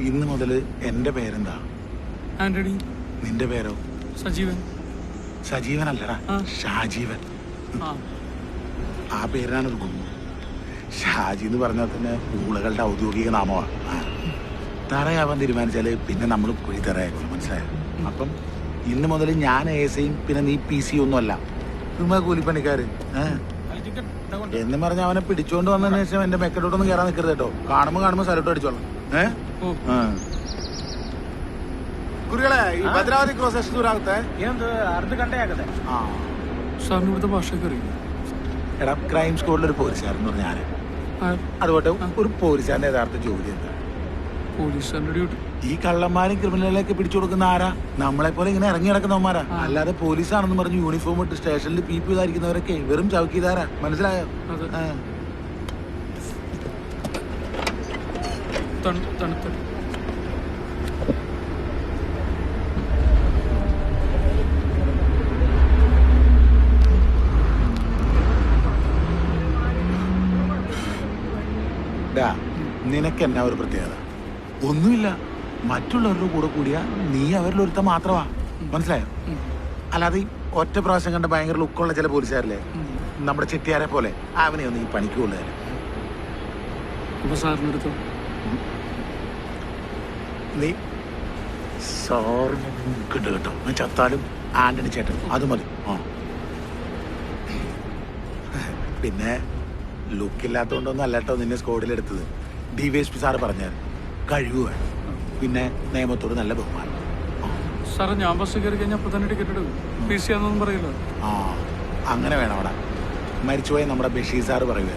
ഇന്ന് മുതൽ എന്റെ പേരെന്താ? ആന്റണി. നിന്റെ പേരോ? സജീവൻ. സജീവനല്ലടാ, ഷാജീവൻ. ആ പേരിനാണ് ഒരു ഗുണം. ഷാജി എന്ന് പറഞ്ഞാൽ തന്നെ ഊളകളുടെ ഔദ്യോഗിക നാമമാണ്. തറയാവാൻ തീരുമാനിച്ചാല് പിന്നെ നമ്മൾ കുഴി തറയാക്കണം, മനസ്സിലായോ? അപ്പം ഇന്ന് മുതൽ ഞാൻ ഏസയും പിന്നെ നീ PC ഒന്നും അല്ല, കൂലിപ്പണിക്കാര്. എന്ന് പറഞ്ഞ അവനെ പിടിച്ചോണ്ട് വന്നതിന് ശേഷം എന്റെ മെക്കഡോട്ടൊന്നും കയറാൻ നിൽക്കരുത് കേട്ടോ. കാണുമ്പോ സലൂട്ട് അടിച്ചോളാം. കുറികളെ ಈ ಭದ್ರಾವತಿ ಕ್ರಾಸ್ ಎಷ್ಟು ದೂರ ಆಗುತ್ತೆ? ಏನೊಂದು ಅರ್ಧ ಗಂಟೆ ಆಗುತ್ತೆ. സാറിന് ഇവിടുത്തെ ഭാഷയൊക്കെ അറിയില്ല? എടാ, ക്രൈം സ്ക്വാഡിൽ ഒരു പോലീസുകാരൻ എന്ന് പറഞ്ഞാൽ അതുകൊണ്ട് ഒരു പോലീസുകാരന്റെ യഥാർത്ഥ ജോലി എന്താ? പോലീസുകാരൻ്റെ ഡ്യൂട്ടി. ഈ കള്ളന്മാരും ക്രിമിനലിലേക്ക് പിടിച്ചു കൊടുക്കുന്ന ആരാ? നമ്മളെ പോലെ ഇങ്ങനെ ഇറങ്ങി നടക്കുന്നവന്മാരാ. അല്ലാതെ പോലീസാണെന്ന് പറഞ്ഞ് യൂണിഫോം ഇട്ട് സ്റ്റേഷനിൽ PP ഇതായിരിക്കുന്നവരൊക്കെ വെറും ചൗക്കിദാരാ, മനസ്സിലായോ? തണുത്ത നിനക്ക് എന്നാ ഒരു പ്രത്യേകത? ഒന്നുമില്ല. മറ്റുള്ളവരുടെ കൂടെ കൂടിയാ നീ അവരിൽ ഒരുത്ത മാത്രമാ, മനസ്സിലായോ? അല്ലാതെ ഒറ്റ പ്രാവശ്യം കണ്ട ഭയങ്കര ലുക്കുള്ള ചില പോലീസുകാരല്ലേ, നമ്മുടെ ചെട്ടിയാരെ പോലെ, അവനെ ഒന്നും ഈ പണിക്കുള്ളതല്ലേ. നീ സാറിന് കിട്ടു കേട്ടോ. ചത്താലും ആന്റണി ചേട്ടൻ, അത് മതി. പിന്നെ ലുക്കില്ലാത്തോണ്ടൊന്നും അല്ലട്ടോ നിന്നെ സ്കോഡിലെടുത്തത്. DVSP സാറ് പറഞ്ഞാൽ കഴിവ് വേണം, പിന്നെ നിയമത്തോട് നല്ല ബഹുമാനം. സാറേ, ഞാൻ ബസ് കയറി കഴിഞ്ഞാൽ അപ്പൊ തന്നെ ടിക്കറ്റ് എടുക്കും. PC ആണെന്നൊന്നും പറയില്ല. അങ്ങനെ വേണം. അവിടെ മരിച്ചുപോയ നമ്മുടെ ബഷീർ സാറ് പറയുക,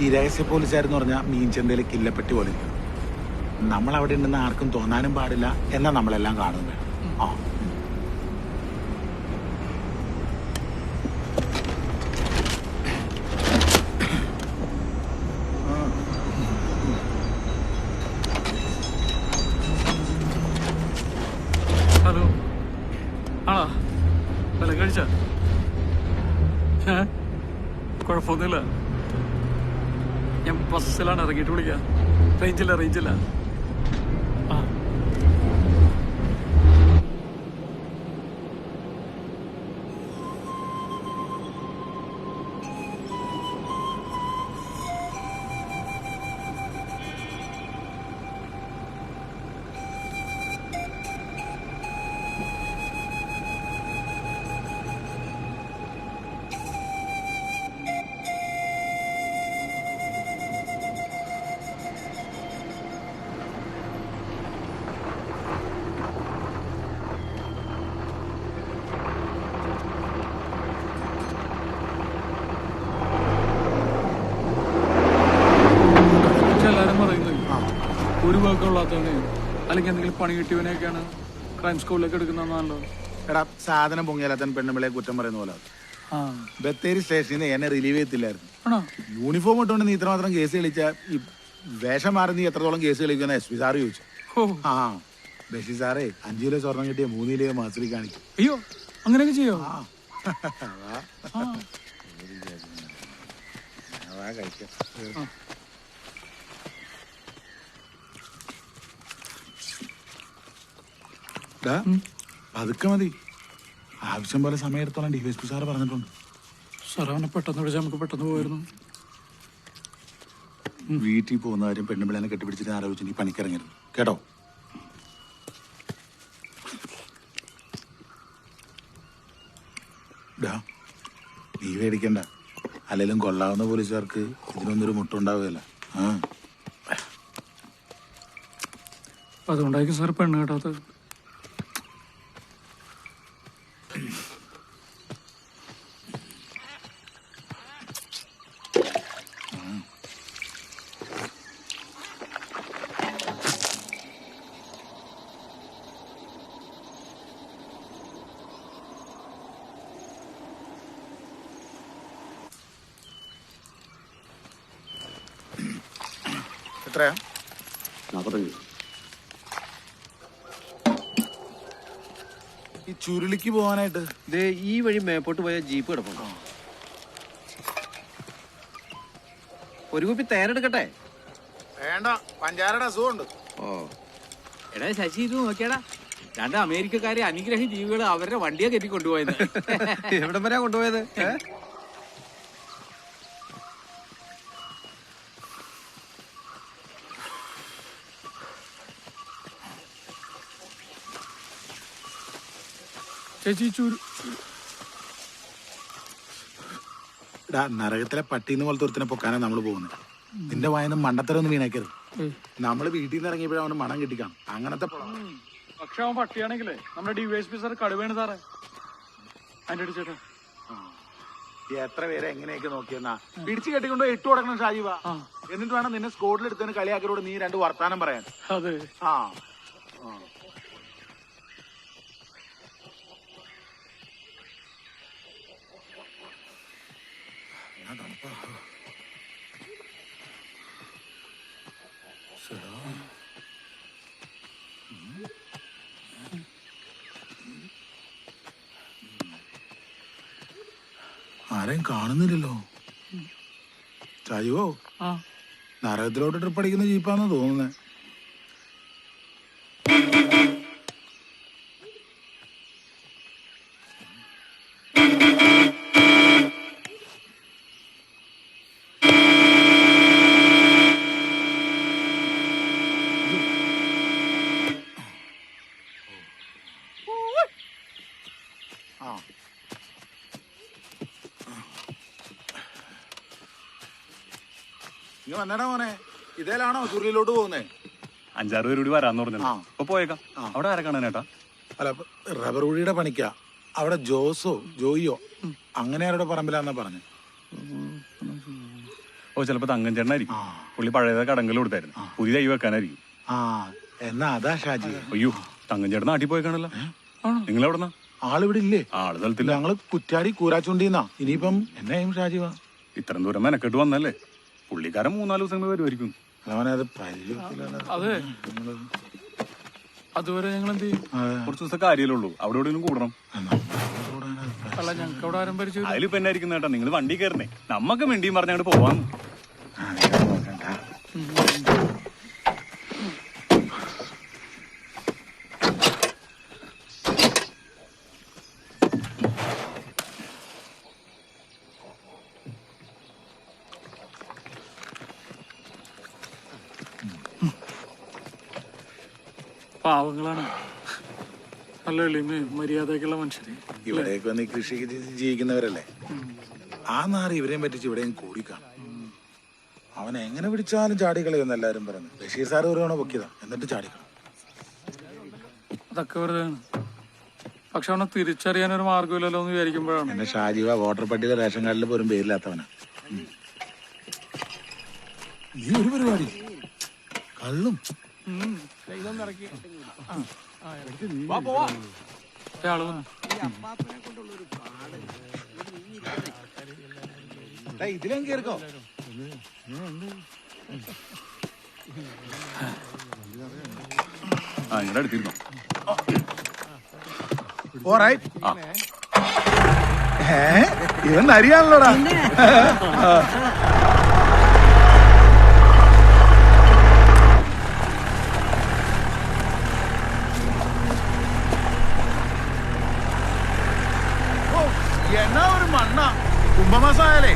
ഈ രഹസ്യ പോലീസുകാരെന്ന് പറഞ്ഞാൽ മീൻചന്തയിൽ കില്ലപ്പെട്ടി പോലെ ഇരിക്കണം. നമ്മളവിടെ ഉണ്ടെന്ന് ആർക്കും തോന്നാനും പാടില്ല, എന്നാൽ നമ്മളെല്ലാം കാണും വേണം. ഹലോ, ആണോ? വില കഴിച്ച? കുഴപ്പമൊന്നുമില്ല. ഞാൻ ബസ്സിലാണ് ഇറങ്ങിയിട്ട് വിളിക്കാം. റേഞ്ചില്ല. ഒരു വർക്കുള്ളാത്തവനെ അല്ലെങ്കിൽ എന്തെങ്കിലും പണി കിട്ടിയവനെയൊക്കെയാണ് ക്രൈം സ്ക്വാഡിലേക്ക് എടുക്കുന്നതാണല്ലോ. എടാ, സാധനം പൊങ്ങിയാലത്തൻ പെണ്ണുമ്പിളെ കുറ്റം പറയുന്ന പോലെ. ബത്തേരി സ്റ്റേഷനിൽ നിന്ന് എന്നെ റിലീവ് ചെയ്തില്ലായിരുന്നു. യൂണിഫോം ഇട്ടുകൊണ്ട് നീ ഇത്രമാത്രം കേസ് കളിച്ച ഈ വേഷം മാറി നീ എത്രത്തോളം കേസ് കളിക്കുന്ന SP സാറ് ചോദിച്ചു. ബഷീർ സാറേ 5 കിലോ സ്വർണം കിട്ടിയ 3 കിലോ മാസത്തിൽ കാണിക്കും. അയ്യോ അങ്ങനെയൊക്കെ ചെയ്യോ? കഴിക്കാം. പതുക്കെ മതി. ആവശ്യം പോലെ സമയം എടുത്തോളം DSP സാറ് പറഞ്ഞിട്ടുണ്ട്. സാർ അവനെ പെട്ടെന്ന് വിളിച്ചാൽ നമുക്ക് പെട്ടെന്ന് പോയിരുന്നു. വീട്ടിൽ പോകുന്ന കാര്യം പെണ്ണുപിള്ളേനെ കെട്ടിപ്പിടിച്ചിട്ട് ആലോചിച്ച് നീ പണിക്കിറങ്ങരുത് കേട്ടോ. നീ പേടിക്കണ്ട. അല്ലെങ്കിലും കൊള്ളാവുന്ന പോലീസുകാർക്ക് ഇതിനൊന്നൊരു മുട്ടുണ്ടാവുകയല്ല. അതുകൊണ്ടായിരിക്കും സാർ പെണ്ണ് കേട്ടാത്തത്. എത്രയാ? 45. ഈ ചുരുളിക്ക് പോകാനായിട്ട് ഈ വഴി മേപ്പോട്ട് പോയ ജീപ്പ് കിടപ്പുണ്ടോ? ഒരു കുപ്പി തേനെടുക്കട്ടെ? വേണ്ട, പഞ്ചാരയുടെ അസുഖമുണ്ട്. എടാ ശശി, ഇത് നോക്കിയാടാ, 2 അമേരിക്കക്കാരെ അനുഗ്രഹ ജീവികൾ അവരുടെ വണ്ടിയെ കെട്ടി കൊണ്ടുപോയത്. എവിടം വരെയാ കൊണ്ടുപോയത്? ചേച്ചി നരകത്തിലെ പട്ടീന്ന് പോലത്തെ ഒരുത്തിനെ പൊക്കാനാണ് നമ്മൾ പോകുന്നത്. നിന്റെ വായന്ന് മണ്ടത്തരൊന്നും വീണേക്കരുത്. നമ്മള് വീട്ടിൽ നിന്ന് ഇറങ്ങിയപ്പോഴും അവന് മണം കിട്ടിക്കാണും. അങ്ങനത്തെ പക്ഷെ അവൻ പട്ടിയാണെങ്കിലേ നമ്മുടെ DSP സാർ കടുവേണ് സാറേ. അതിന്റെ അടിച്ചേട്ടാ എത്ര പേരെ എങ്ങനെയൊക്കെ നോക്കിയെന്നാ പിടിച്ചു കെട്ടിക്കൊണ്ട് ഇട്ടു കൊടുക്കണം ഷാജിവ. എന്നിട്ട് വേണം നിന്നെ സ്കോഡിൽ എടുത്തതിന് കളിയാക്കരോട് നീ 2 വർത്താനം പറയാൻ. അതെ. ആരെയും കാണുന്നില്ലല്ലോ. ഷാജിവോ, നരകത്തിലോട്ട് ട്രിപ്പ് അടിക്കുന്ന ജീപ്പാന്ന് തോന്നുന്നേ. ഇങ്ങ വന്നേടാ മോനെ. ഇതേലാണോ ചുരുളിലോട്ട് പോകുന്നേ? 5-6 പേര് കൂടി വരാന്ന് പറഞ്ഞു. അപ്പൊ പോയേക്കാം. അവിടെ ആരെ കാണാനേട്ടാ? അല്ല, റബ്ബർ കുഴിയുടെ പണിക്കാ. അവിടെ ജോസോ ജോയിയോ അങ്ങനെ ആരുടെ പറമ്പിലാന്നാ പറഞ്ഞു. ഓ, ചിലപ്പോ തങ്കൻ ചേട്ടനായിരിക്കും. പുള്ളി പഴയത് കടങ്കൽ കൊടുത്തായിരുന്നു. പുതിയ തൈ വെക്കാനായിരിക്കും. എന്നാ അതാ ഷാജി. അയ്യോ, തങ്കൻ ചേട്ടൻ നാട്ടിൽ പോയേക്കാണല്ലോ. നിങ്ങൾ എവിടെന്നാ? ആളിവിടെ ഇല്ലേ? ആള് സ്ഥലത്തില്ല. ഞങ്ങള് കുറ്റാടി കൂരാച്ചുണ്ടിന്നാ. ഇനിയിപ്പം എന്നായും ഷാജിവാ? ഇത്രയും ദൂരം മെനക്കെട്ട് വന്നല്ലേ. പുള്ളിക്കാരൻ 3-4 ദിവസം വരുമായിരിക്കും. അതെ, അതുവരെ ഞങ്ങൾ എന്ത് ചെയ്യും? കുറച്ച് ദിവസം കാര്യമല്ലേ ഉള്ളൂ. അവിടെ എവിടെയും കൂടണം. അല്ല, ഞങ്ങൾക്ക് അവിടെ ആരും പരിചയം. അതിലിപ്പോ എന്നായിരിക്കും ചേട്ടാ, നിങ്ങൾ വണ്ടി കയറുന്നേ. നമ്മക്ക് വേണ്ടിയും പറഞ്ഞങ്ങോട്ട് പോവാം. പാവങ്ങളാണ്, നല്ല എളിമയും മര്യാദക്കുള്ള മനുഷ്യര്. ഇവിടേക്ക് വന്ന് കൃഷി ജീവിക്കുന്നവരല്ലേ. ആ നാറ് ഇവരെയും പറ്റിച്ച് ഇവിടെയും കൂടിക്കാണും. അവൻ എങ്ങനെ പിടിച്ചാലും ചാടിക്കളയെന്ന് എല്ലാരും പറഞ്ഞു. ബഷീർ സാറ് ഒരു തവണ പൊക്കിയതാ, എന്നിട്ട് ചാടിക്കളയും. അതൊക്കെ വെറുതെ. പക്ഷെ അവനെ തിരിച്ചറിയാനൊരു മാർഗമില്ലല്ലോ എന്ന് വിചാരിക്കുമ്പോഴാണ്. എന്നെ ഷാജിവ വോട്ടർ പട്ടിക റേഷൻ കാർഡിൽ പോലും പേരില്ലാത്തവനാ. നീ ഒരു പരിപാടി കള്ളും ഇതിലും കേൾക്കോ. ആ ഇവിടെ എടുത്തിരുന്നോ ഇവൻ അറിയാണല്ലോടാ. എന്നാ ഒരു മണ്ണ കുംഭമാസായാലേ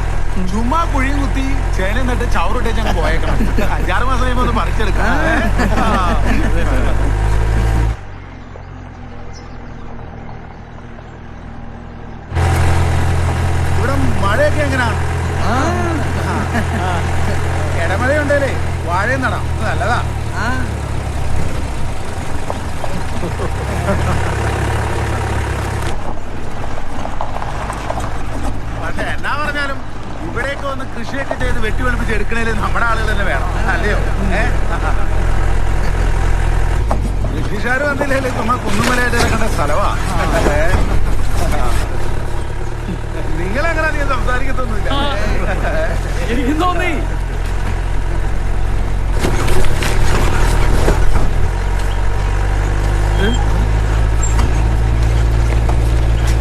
ചുമ്മാ കുഴിയും കുത്തി ചേനയും നട്ട് ചവറിട്ടേ ഞങ്ങൾ പോയേക്കണം. 5-6 മാസം കഴിയുമ്പോ ഒന്ന് പറിച്ചെടുക്കാം. ഇവിടെ മഴയൊക്കെ എങ്ങനാ? ഇടമഴയുണ്ടല്ലേ, വാഴയും നടാം, നല്ലതാ. പക്ഷെ എന്നാ പറഞ്ഞാലും ഇവിടെയൊക്കെ ഒന്ന് കൃഷിയൊക്കെ ചെയ്ത് വെട്ടി വെളുപ്പിച്ച് എടുക്കണേല് നമ്മുടെ ആളുകൾ തന്നെ വേണം, അല്ലയോ? ബ്രിട്ടീഷുകാർ വന്നില്ലേ നമ്മൾ കുന്നുമലയായിട്ട് ഇറങ്ങേണ്ട സ്ഥലവാ. നിങ്ങളെങ്ങനെ നീ സംസാരിക്കത്തൊന്നുമില്ല. എനിക്ക് തോന്നി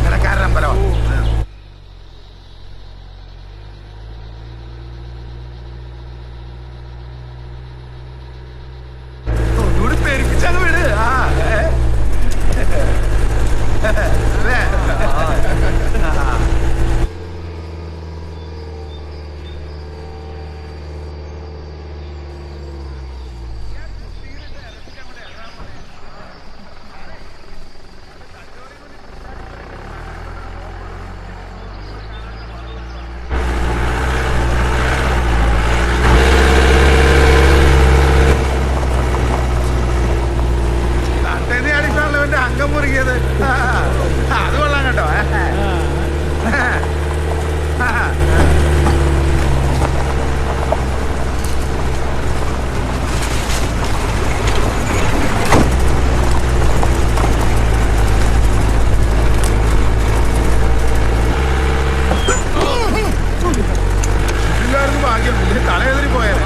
നിലക്കാരൻ അമ്പലം. ഒന്നുകൂടി പെരുപ്പിച്ചങ്ങ് വിട്. അംഗം മുറുകിയത് അത് കൊള്ളാം കേട്ടോ. എല്ലാവർക്കും ഭാഗ്യം, ഇതിന് തലയെതിരി പോയത്.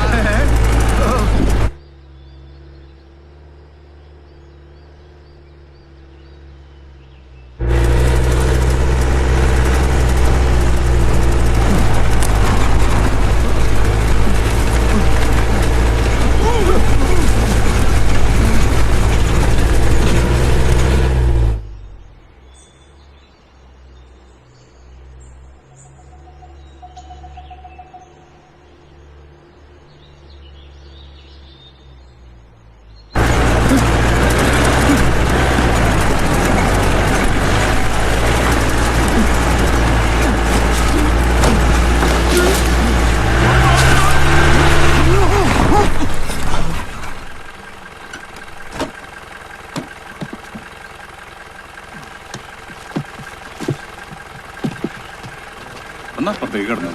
എന്നാ പുറത്തേക്ക് കിടന്നു.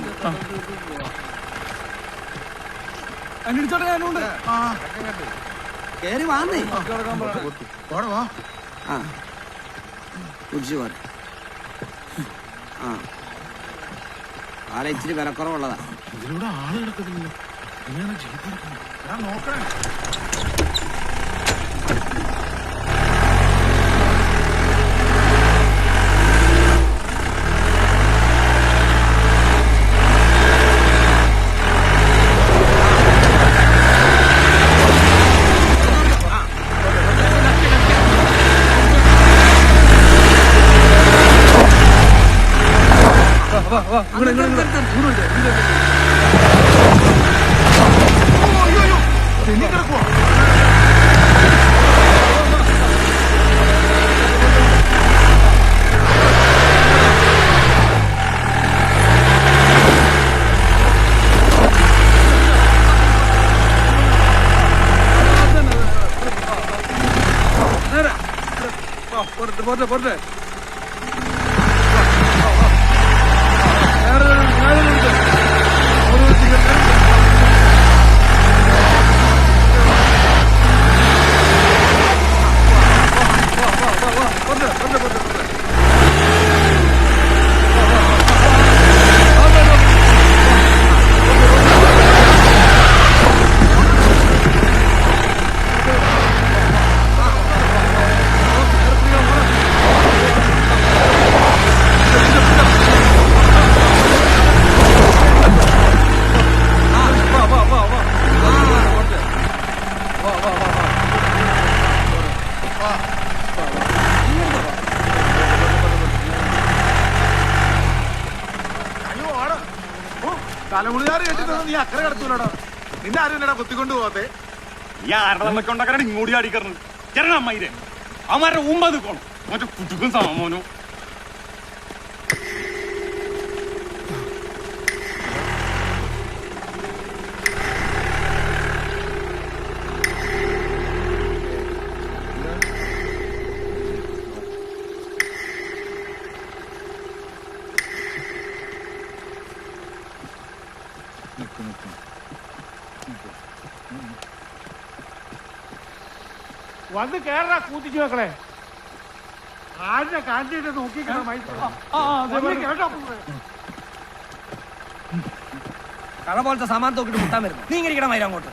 അന്വേഷിച്ചോട്ടെ, ഞാനുണ്ട്. കേറി വാന്നേ. വാ. കുടിച്ചു പോരെ. ആളെ ഇച്ചിരി വിലക്കുറവുള്ളതാ. ഇതിലൂടെ ആള് കിടക്കുന്നില്ല. എങ്ങനെയാണ് ജീപ്പ് നോക്കണേ. പോട്ടെ അവന്മാരെ കെട്ടിത്തന്നെ നീ അക്കരെ കടത്തൂലടാ. നിന്നെ ആരും എന്നടാ കുത്തിക്കൊണ്ട് പോവാത്തെ. ഈ ആരുടെ നമ്മക്ക് ഉണ്ടാക്കാനാണ് ഇങ്ങോട്ട് ചാടിക്കറന്ന് ചേരണ അമ്മയിരെ അവന്മാരുടെ മുമ്പ് നിൽക്കണം മറ്റേ കുട്ടിക്കും സാമോനോ. വന്ന് കേറാ കൂട്ടിച്ചു മക്കളെ. ആരുടെ കാഞ്ചിട്ട് നോക്കി കേട്ടോ. കള പോലത്തെ സാമാൻ നോക്കിട്ട് മുട്ടാൻ വരുന്നു. നീ ഇങ്ങനെ ഇരിക്കണം അങ്ങോട്ട്.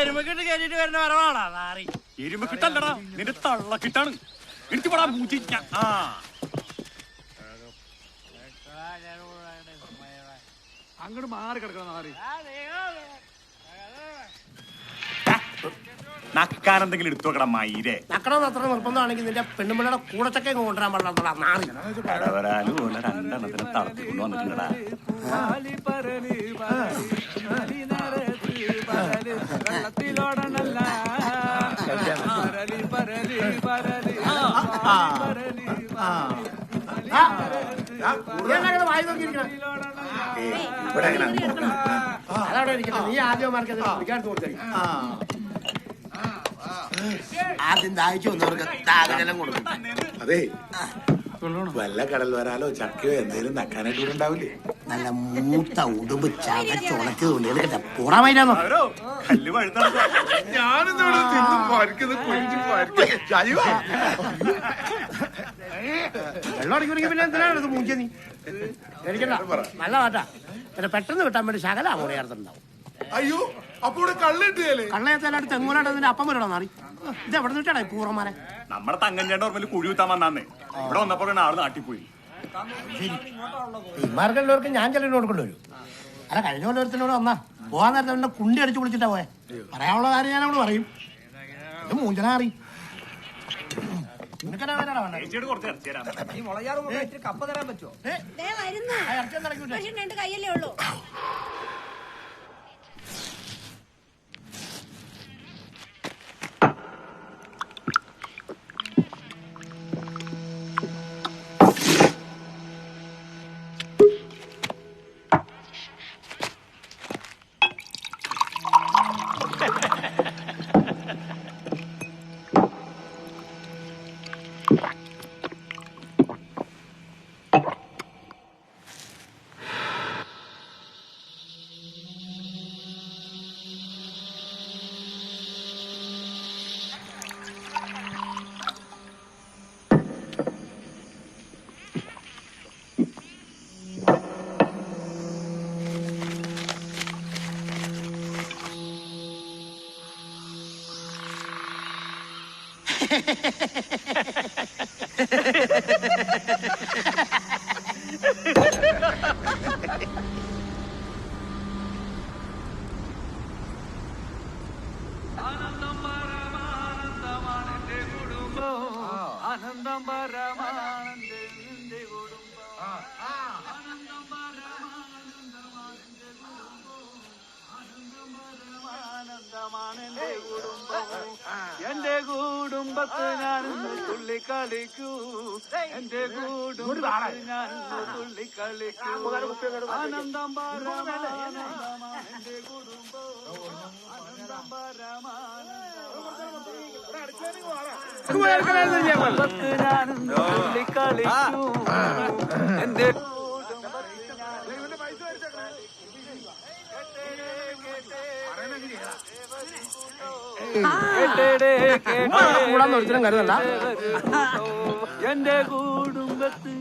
എരുമക്കിട്ട് കയറ്റിട്ട് വരുന്ന വരവാണോ നാറി? എരുമ കിട്ടല്ലടാ നിന്റെ തള്ള കിട്ടാണ്. എനിക്ക് പടാ മൂച്ചി. അങ്ങോട്ട് മാറി കിടക്കണം മാറി. നക്കാനെന്തെങ്കിലും എടുത്തു വെക്കണം മയിരെ. നക്കണമെന്ന് അത്ര നിർബന്ധമാണെങ്കിൽ നിന്റെ പെണ്ണുമ്പിള്ളയുടെ കൂടച്ചക്കെ കൊണ്ടുവരാൻ പാടില്ല നാറി. കടവരാല് പോലെ രണ്ടെണ്ണത്തിന് തളർത്തി കൊണ്ടുവന്നിട്ടുണ്ടടാ. അതവിടെ ഇരിക്കട്ടെ. നീ ആദ്യം മാർക്കത് പിടിക്കാൻ തോന്നി. ആദ്യം ദാഹിച്ചു വന്നവർക്ക് ദാഹജലം കൊടുക്കും. അതെ വല്ല കടൽ വരാലോ ചക്കയോ എന്തേലും നക്കാനായിട്ട് ഇവിടെ ഉണ്ടാവില്ലേ? നല്ല മൂത്ത ഉടുമ്പ് ചതച്ചുണക്ക് തോന്നി പുറമായിട്ടാന്നോ? കല്ല് പഴുത്താണ്. വെള്ളം അടിക്കുമെങ്കിൽ പിന്നെ എന്തിനാണ് മൂഞ്ച നീ? എനിക്കല്ല നല്ല പാട്ടാ. പിന്നെ പെട്ടെന്ന് കിട്ടാൻ വേണ്ടി ശകല അമോണി ചേർത്തുണ്ടാവും. അയ്യോ അപ്പൊ ഇവിടെ കള്ളിട്ടിയല്ലേ? കള്ളയത്തേലായിട്ട് തെങ്ങൂരായിട്ട് അപ്പം വരണോ നാറി? ഇത് എവിടെ നിന്നിട്ടാണ് പൂർവ്വമാരെ? നമ്മുടെ തങ്കഞ്ചേണ്ട ഓർമ്മയിൽ കുഴി കുത്താൻ വന്നാന്നേ. ഇവിടെ വന്നപ്പോ ആള് നാട്ടിപ്പോയി. ഇമാർക്കെല്ലാവർക്കും ഞാൻ ചെലവിന് കൊടുക്കേണ്ടി വരും. അല്ല കഴിഞ്ഞ പോലെ ഒരുത്തിനോട് വന്നാ പോകാൻ നേരത്തെ എന്നെ കുണ്ടി അടിച്ചു വിളിച്ചിട്ടാ പോയെ. പറയാനുള്ള കാര്യം ഞാൻ അവിടെ പറയും. ഇത് മൂഞ്ചനാറി കപ്പ തരാൻ പറ്റുമോ? കയ്യല്ലേ ഉള്ളൂ. ആനന്ദം പരമാനന്ദ കുടുംബം കുടുംബത്ത് ഞാനൊന്ന് തുള്ളി കളിക്കൂ എന്റെ കുടുംബത്ത് ഞാനൊന്ന് തുള്ളി കളിക്കൂ ആനന്ദം പരമാനന്ദമാ എന്റെ കുടുംബം ആനന്ദം പരമാനന്ദമാ ഞാനൊന്ന് തുള്ളി കളിക്കൂ എന്റെ കൂടാന്ന് ഒരിക്കലും കരുതണ്ട. എന്റെ കുടുംബത്തിൽ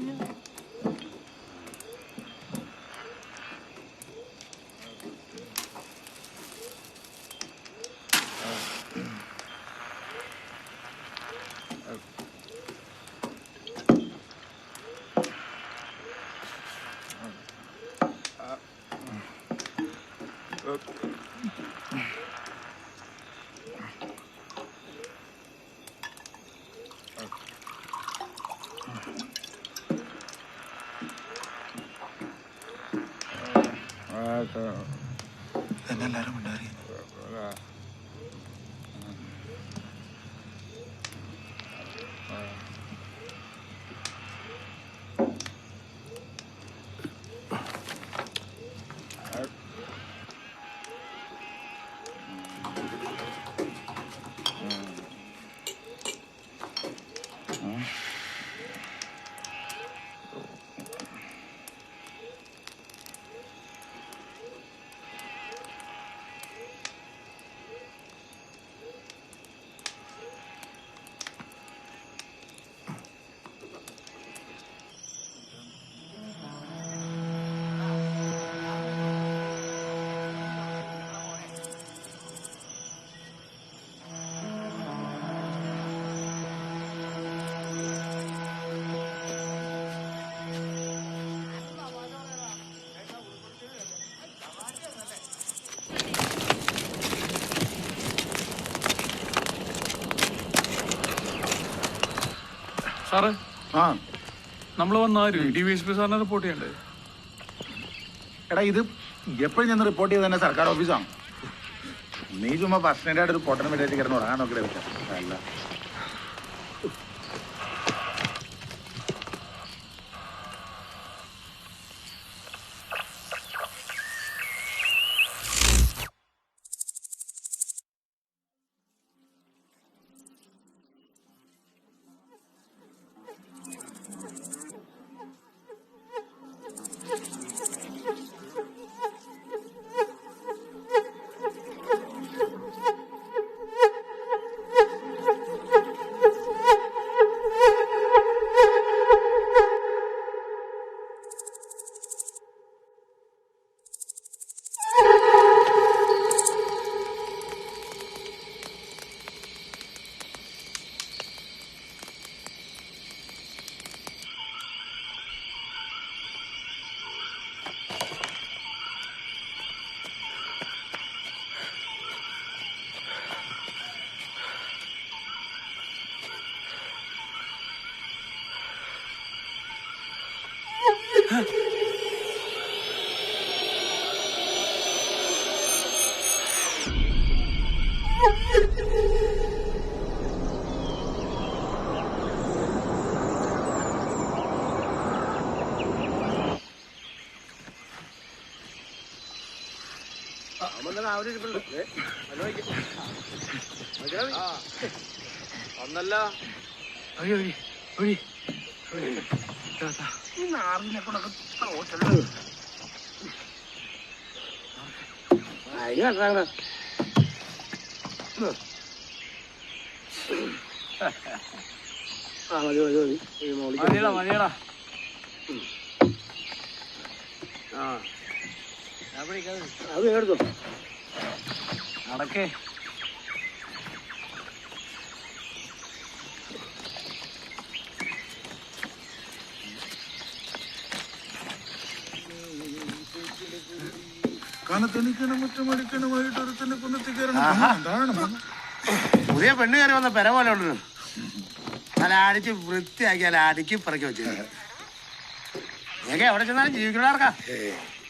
എന്നെല്ലാരും ഉണ്ടായി. സാറേ ആ നമ്മൾ വന്നാരും DVSP സാറിനെ റിപ്പോർട്ട് ചെയ്യണ്ടേ? എടാ ഇത് എപ്പോഴും ചെന്ന് റിപ്പോർട്ട് ചെയ്ത് തന്നെ സർക്കാർ ഓഫീസാണ്. നീ ചുമ്മാ ബസ് സ്റ്റാൻഡായിട്ട് ഒരു പൊട്ടനം വിട്ടേച്ച് കിടന്ന് ഉറങ്ങാൻ നോക്കിയിട്ട് വെച്ചാൽ അല്ല. നടക്കേ പുതിയ പെണ്ണ് കയറി വന്ന പെര പോലെ ഉള്ളു. നല്ല അടിച്ച് വൃത്തിയാക്കി അല്ല അടുക്കി പറക്കി വെച്ചു. നീക്കെ എവിടെ ചെന്നാലും ജീവിക്കണവർക്കാ.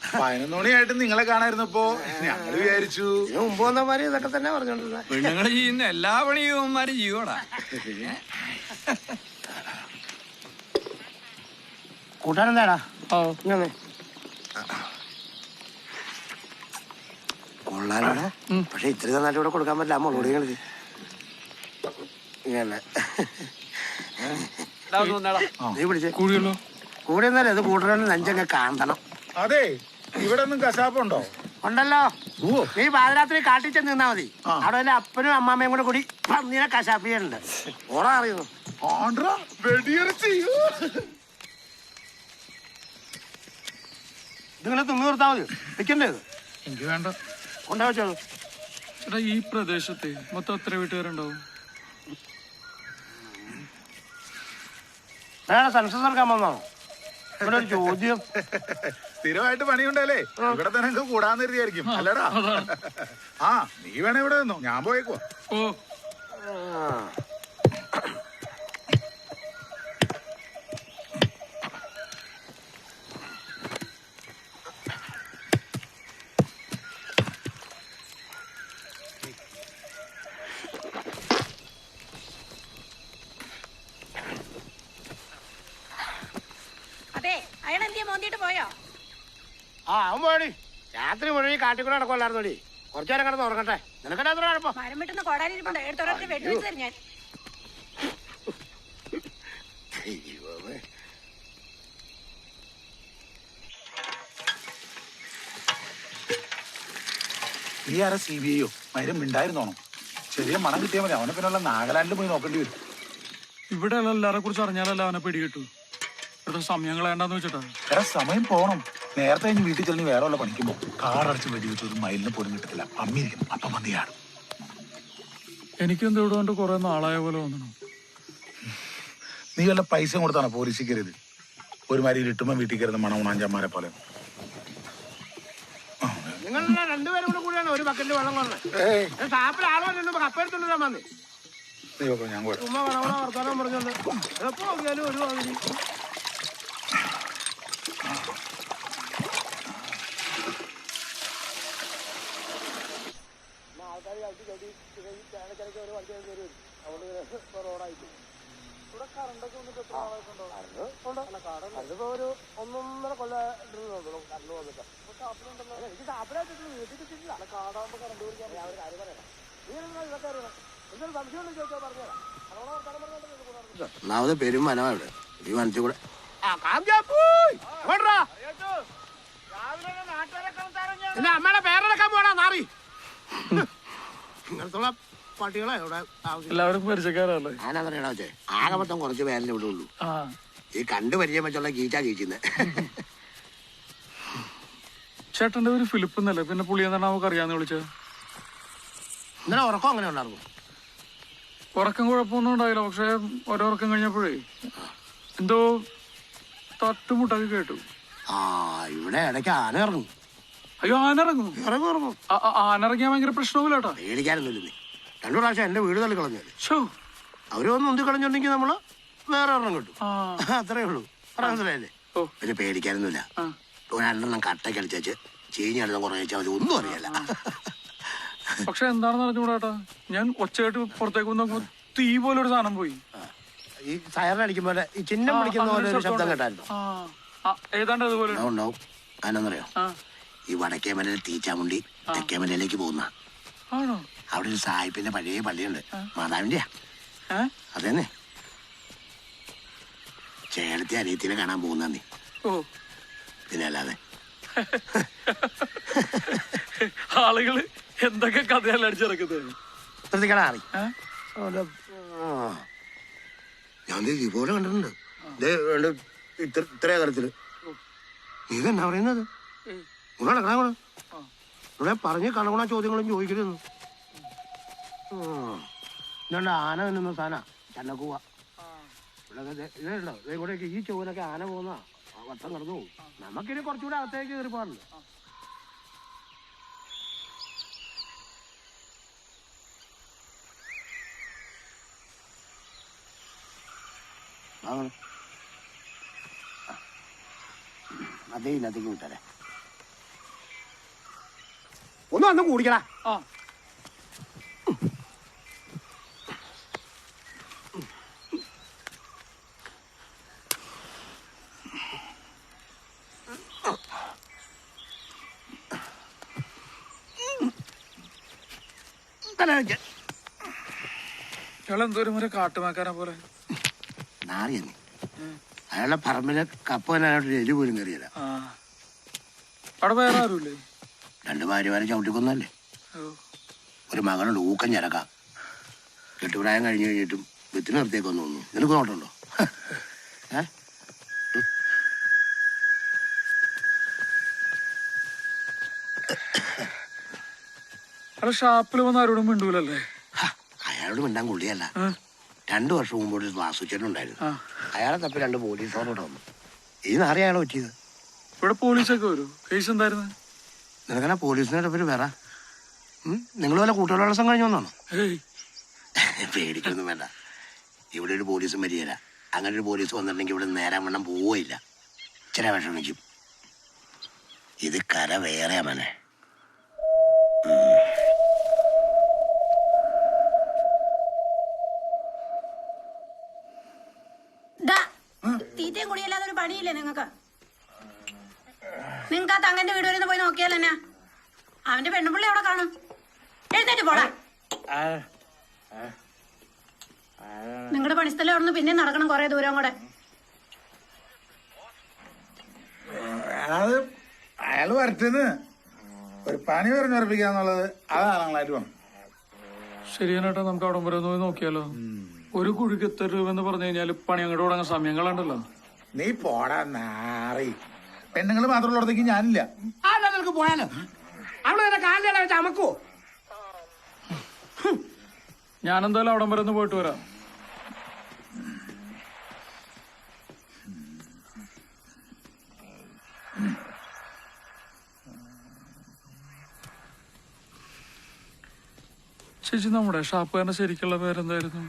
11 മണിയായിട്ട് നിങ്ങളെ കാണായിരുന്നപ്പോ ഞങ്ങൾ വിചാരിച്ചു. ഇതിന് മുമ്പ് വന്നമാര് ഇതൊക്കെ തന്നെ പറഞ്ഞോണ്ടിരുന്നത്. പെണ്ണുങ്ങൾ ചെയ്യുന്ന എല്ലാ പണിയും ഇവന്മാര് ചെയ്യോടാ. കൂട്ടാനെന്താടാ? ആ ഇങ്ങനെ കൊള്ളാനാണ്. പക്ഷെ ഇത്രയും നന്നായിട്ട് ഇവിടെ കൊടുക്കാൻ പറ്റില്ല. മുളകുടി കളി ഇങ്ങനെ നീ പിടിച്ചേ. കൂടിയല്ലോ. കൂടെ എന്നാലും ഇത് കൂട്ടണ നെഞ്ചങ്ങ് കാന്തണം. അതെ, ഇവിടെ ഒന്നും കശാപ്പുണ്ടോ? ഉണ്ടല്ലോ. നീ പാതിരാത്രി കാട്ടിൽ ചെന്ന് നിന്നാ മതി. അവിടെ എന്റെ അപ്പനും അമ്മാമ്മയും കൂടെ കൂടി പന്നീനെ കശാപ്പിയുണ്ട്. ഓടാ അറിയുന്നു. വെടിയിറച്ചി ഇതിങ്ങനെ തിന്നു നിർത്താ മതി. വെക്കണ്ടേത് എനിക്ക് വേണ്ട. കൊണ്ടുവച്ചോളൂ. എടാ ഈ പ്രദേശത്തെ മൊത്തം എത്ര വീട്ടുകാരുണ്ടാവും? വേണം സെൻസസ് എടുക്കാൻ വന്നാണോ? ഇവിടെ ഒരു ചോദ്യം. സ്ഥിരമായിട്ട് പണിയുണ്ടല്ലേ? ഇവിടെ തന്നെ അങ്ങ് കൂടാന്ന് കരുതിയായിരിക്കും അല്ലടാ. ആ നീ വേണേ ഇവിടെ നിന്നോ, ഞാൻ പോയേക്കുവാ. ഓ അതെ, അയാളെന്തിയാ മോന്തിട്ട് പോയോ? ആ അവൻ പോയടി. രാത്രി മുഴുവൻ കാട്ടിക്കൂടെ നടക്കുമല്ലായിരുന്നോടി. കുറച്ചു നേരം കിടന്ന് ഉറങ്ങട്ടെ. നിനക്കെന്നെ എത്ര കുഴപ്പം? മരം വെട്ടുന്ന കോടാലിരിപ്പുണ്ട്. എടുത്തോടെ വെട്ടിവെച്ച് തരും ഞാൻ. ഈ ആരാ CBI മരം മിണ്ടായിരുന്നോണം? ചെറിയ മണം കിട്ടിയാൽ മതി. അവനെ പിന്നുള്ള നാഗാലാൻഡിൽ പോയി നോക്കേണ്ടി വരും. ഇവിടെ എല്ലാരെ കുറിച്ച് അറിഞ്ഞാലല്ല അവനെ പിടികിട്ടു. ഇവിടുത്തെ സമയം കളയണ്ടെന്ന് വെച്ചിട്ടാ. എടാ സമയം പോണം. നേരത്തെ കഴിഞ്ഞ് വീട്ടിൽ ചെല്ലി വേറെ ഉള്ള പണിക്കുമ്പോ കാറടച്ച് വെടിവെച്ച് ഒരു മയിലിനെ പോലും കിട്ടത്തില്ല. അമ്മിയിരിക്കണം. അപ്പം മന്തിയാണ്. എനിക്കെന്ത് ഇവിടെ കൊണ്ട് കുറെ നാളായ പോലെ തോന്നണം. നീ വല്ല പൈസ കൊടുത്താണോ പോലീസിൽ കയറിയത്? ഒരുമാതിരി ഇരുട്ടുമ്പോ വീട്ടിൽ കയറുന്ന മണമുണാഞ്ചന്മാരെ പോലെ. നിങ്ങൾ രണ്ടുപേരും കൂടെ കൂടിയാണ് ഒരു ബക്കറ്റിൽ വെള്ളം കൊണ്ടത്. ഷാപ്പിൽ ആളോ ചെല്ലുമ്പോ കപ്പെടുത്തുണ്ടാ വന്നേ. ഞാൻ കൂടെ ചുമ്മാ വളവള വർത്താനം പറഞ്ഞോണ്ട് എപ്പോ നോക്കിയാലും ഒരു പകുതി. അതിപ്പോ ഒരു 1.5 കൊല്ലം കറണ്ട് വന്നിട്ട് എനിക്ക് ഷാപ്പിലായിട്ട് വീട്ടിൽ കിട്ടിയിട്ടില്ല. കാടാകുമ്പോ കറണ്ട് പിടിക്കാൻ ഞാൻ ഒരു കാര്യം പറയാം. നീ ഇതൊക്കെ അറിയണം. എന്തൊരു സംശയം ഉണ്ടെങ്കിൽ ചോദിച്ചാൽ പറഞ്ഞുതരാം. ഒന്നാമത് പെരും വനമാണ് ഇവിടെ. ഈ വനത്തിൽ കൂടെ എന്റെ അമ്മയുടെ പേരെടുക്കാൻ പോടാ നാറി. ഇങ്ങനത്തുള്ള പട്ടികളെ ഇവിടെ എല്ലാവരും പരിചയക്കാരല്ലേ? ഞാനറിയണ വെച്ചേ ആകെ മൊത്തം കുറച്ച് പേരല്ലേ ഇവിടെ ഉള്ളൂ. ആ ഈ കണ്ടു പരിചയം വെച്ചുള്ള കീച്ചാ കീച്ചുന്നത്. ചേട്ടന്റെ ഒരു ഫിലിപ്പ് എന്നല്ലേ? പിന്നെ പുള്ളി എന്താണ് നമുക്ക് അറിയാന്ന് വിളിച്ചത്? ഇന്നലെ ഉറക്കം അങ്ങനെ ഉണ്ടായിരുന്നു. ഉറക്കം കുഴപ്പമൊന്നും ഉണ്ടായില്ല. പക്ഷെ ഓരോറക്കം കഴിഞ്ഞപ്പോഴേ എന്തോ തട്ടുമുട്ടൊക്കെ കേട്ടു. ആ ഇവിടെ ഇടയ്ക്ക് ആന ഇറങ്ങും. അയ്യോ ആന ഇറങ്ങും? ഇറങ്ങും. ആന ഇറങ്ങിയാൽ ഭയങ്കര പ്രശ്നമില്ല കേട്ടോ. പേടിക്കാനൊന്നുമില്ലേ. 2 പ്രാവശ്യം എന്റെ വീട് തള്ളി കളഞ്ഞത്. ഷോ അവര് വന്ന് ഉന്തി കളഞ്ഞിട്ടുണ്ടെങ്കിൽ നമ്മള് വേറെ ഒരെണ്ണം കിട്ടും. അത്രേ ഉള്ളൂ. മനസ്സിലായില്ലേ? പിന്നെ പേടിക്കാനൊന്നുമില്ല. 2 കട്ടയ്ക്ക് അടിച്ചു ചീഞ്ഞെടുത്ത കുറേ വെച്ചാൽ മതി. ഒന്നും അറിയില്ല. പക്ഷെ എന്താണെന്ന് അറിഞ്ഞൂടാട്ടാ, ഞാൻ ഒച്ചയായിട്ട് പുറത്തേക്ക് നോക്കുമ്പോ തീ പോലെ ഒരു സാധനം പോയി. ഈ സയറിന് അടിക്കുമ്പോൾ ഈ ചിഹ്നം പിടിക്കുന്ന പോലെ ഒരു ശബ്ദം കേട്ടായിരുന്നു. ഏതാണ്ട് അതുപോലെ ഉണ്ടാവും. അതിനൊന്നറിയോ, ഈ വടക്കേ മലയിലെ തീച്ചാമുണ്ടി തെക്കേ മലയിലേക്ക് പോകുന്ന ആണോ? അവിടെ ഒരു സായിപ്പിന്റെ പഴയ പള്ളിയുണ്ട്. മാതാവിന്റെയാ. അതന്നെ. ചേട്ടത്തി അനിയത്തിനെ കാണാൻ പോകുന്ന നീ. ഓ പിന്നെ അല്ലാതെ ആളുകള് എന്തൊക്കെ കഥയല്ല അടിച്ചിറക്കുന്നത്. ശ്രദ്ധിക്കണ ആറി. ഞാൻ ഇതുപോലെ കണ്ടിട്ടുണ്ട്. ഇത്ര തരത്തില്. നീ തന്നെ പറയുന്നത് ഇവിടെ നടക്കണ ഇവിടെ പറഞ്ഞ് കണകുണ ചോദ്യങ്ങളും ചോദിക്കരുന്നു. ഇതുകൊണ്ട് ആന നിന്ന സാധന ചന്നക്കൂവ. ഇവിടെ ഇതുണ്ടോ ഇതേക്കൂടെയൊക്കെ ഈ ചുവനൊക്കെ ആന പോകുന്ന വട്ടം കടന്നു പോകും. നമുക്കിനി കുറച്ചുകൂടെ അകത്തേക്ക് കയറി പോകാറുണ്ട്. അതേ ഇന്നത്തേക്ക് വിട്ടാലേ. ഒന്ന് വന്ന് കൂടിക്കടാ. ആ ഇയാളെന്തോരും ഒരു കാട്ടുമാക്കാനെ പോലെ. നാറിയെന്ന് അയാളുടെ പറമ്പിലെ കപ്പ തന്നെയായിട്ട് എലി പോലും കയറിയല്ല. ആ അവിടെ വേറെ ആരുമില്ലേ? 2 ഭാര്യമാരെ ചവിട്ടിക്കൊന്നല്ലേ. ഒരു മകളുണ്ട് ഊക്കം ഞരക്കാം. കെട്ടുപ്രായം കഴിഞ്ഞ് കഴിഞ്ഞിട്ടും വിത്തിന് നിർത്തിയേക്കൊന്നു തോന്നുന്നു. നിനക്ക് നോട്ടുണ്ടോ? അയാളെ ഷാപ്പിൽ വന്ന് ആരോടും മിണ്ടൂലല്ലേ? അയാളോട് മിണ്ടാൻ കൊള്ളിയല്ല. 2 വർഷം മുമ്പ് ഒരു വാസുച്ചേട്ടനുണ്ടായിരുന്നു. അയാളെ തപ്പി 2 പോലീസോടെ വന്നു. ഈ നാറി അയാളെ പറ്റിയത്. ഇവിടെ പോലീസൊക്കെ വരും. കേസ് എന്തായിരുന്നു? നിനക്കങ്ങനെ പോലീസിനെ പേര് വേറെ നിങ്ങൾ വല്ല കൂട്ടുകാരോസം കഴിഞ്ഞു വന്നാണോ? പേടിക്കൊന്നും വേണ്ട. ഇവിടെ ഒരു പോലീസും വരികയില്ല. അങ്ങനെ ഒരു പോലീസ് വന്നിട്ടുണ്ടെങ്കിൽ ഇവിടെ നേരം വണ്ണം പോവില്ല. ചില വിഷമിക്കും. ഇത് കര വേറെ മനെ. തീറ്റയും കുടിയല്ലാതെ ഒരു പണിയില്ലേ നിങ്ങക്ക്? നിങ്ങക്ക് ആ തങ്ങന്റെ വീട് വരെ പോയി നോക്കിയാൽ എന്നാ? അവന്റെ പെണ്ണുപിള്ളി അവിടെ കാണും. എഴുന്നേറ്റ് പോടാ. നിങ്ങളുടെ പണിസ്ഥലം അവിടെ നിന്ന് പിന്നെ നടക്കണം കൊറേ ദൂരം കൂടെ. അയാള് വരട്ടെന്ന് ഒരു പണി പറഞ്ഞുറപ്പിക്കാന്നുള്ളത് അതാണ് ഞങ്ങളായിട്ട് വേണം. ശരിയാനേട്ടാ, നമുക്ക് അവിടെ വരെ പോയി നോക്കിയാലോ? ഒരു കുഴിക്ക് എത്ര രൂപ എന്ന് പറഞ്ഞു കഴിഞ്ഞാല് പണി അങ്ങോട്ട് തുടങ്ങാൻ സമയം കളണ്ടല്ലോ. നീ പോടാ നാറി. പെണ്ണുങ്ങൾ മാത്രമുള്ളടത്തേക്ക് ഞാനില്ല. നിനക്ക് പോയാലോ? അവിടെ തന്നെ കാലിലാണ് വെച്ച് അമക്കോ? ഞാനെന്തായാലും അവിടം വരെ ഒന്ന് പോയിട്ട് വരാം. ചേച്ചി, നമ്മുടെ ഷാപ്പുകാരന്റെ ശരിക്കുള്ള പേരെന്തായിരുന്നു?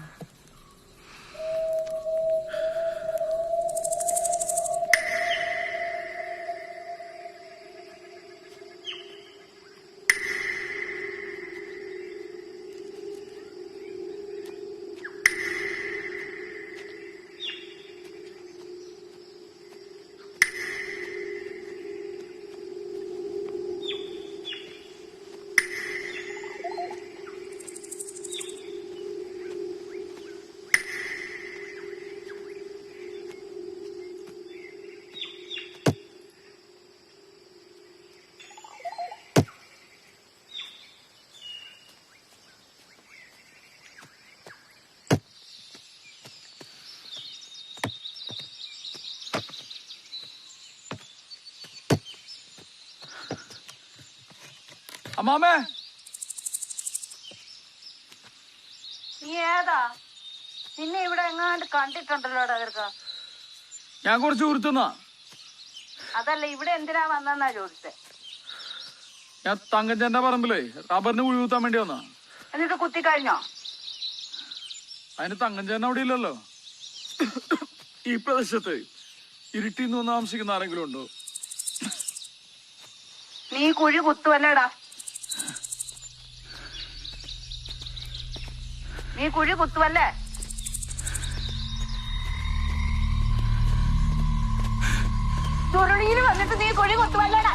അമ്മാമേ, നീ ഏതാ? നിന്നെ ഇവിടെ എങ്ങാണ്ട് കണ്ടിട്ടുണ്ടല്ലോ അതിർക്ക. ഞാൻ കുറച്ച് ഊർത്തുന്നാ. അതല്ല, ഇവിടെ എന്തിനാ വന്നെന്നാ ചോദിച്ചേ. ഞാൻ തങ്കച്ചന്റെ പറമ്പിലേ റബ്ബറിന് കുഴി കുത്താൻ വേണ്ടി വന്നാ. എന്നിട്ട് കുത്തിക്കഴിഞ്ഞോ? അതിന് തങ്കച്ചൻ അവിടെ ഇല്ലല്ലോ. ഈ പ്രദേശത്ത് ഇരുട്ടിന്ന് വന്ന് താമസിക്കുന്ന ആരെങ്കിലും ഉണ്ടോ? നീ കുഴി കുത്തുവല്ലേടാ? നീ കുഴി കുത്തുവല്ലേ? ചുരുളിയിൽ വന്നിട്ട് നീ കുഴി കുത്തുവല്ലേടാ?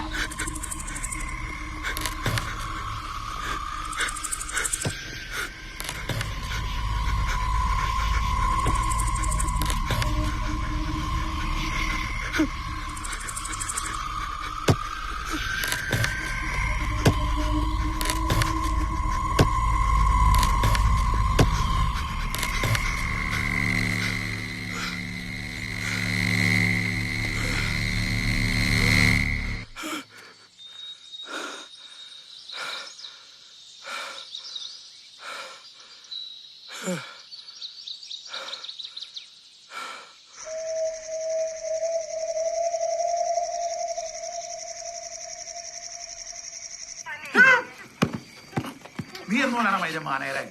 നീ എന്നോടാണ് മൈര മാനേരെ?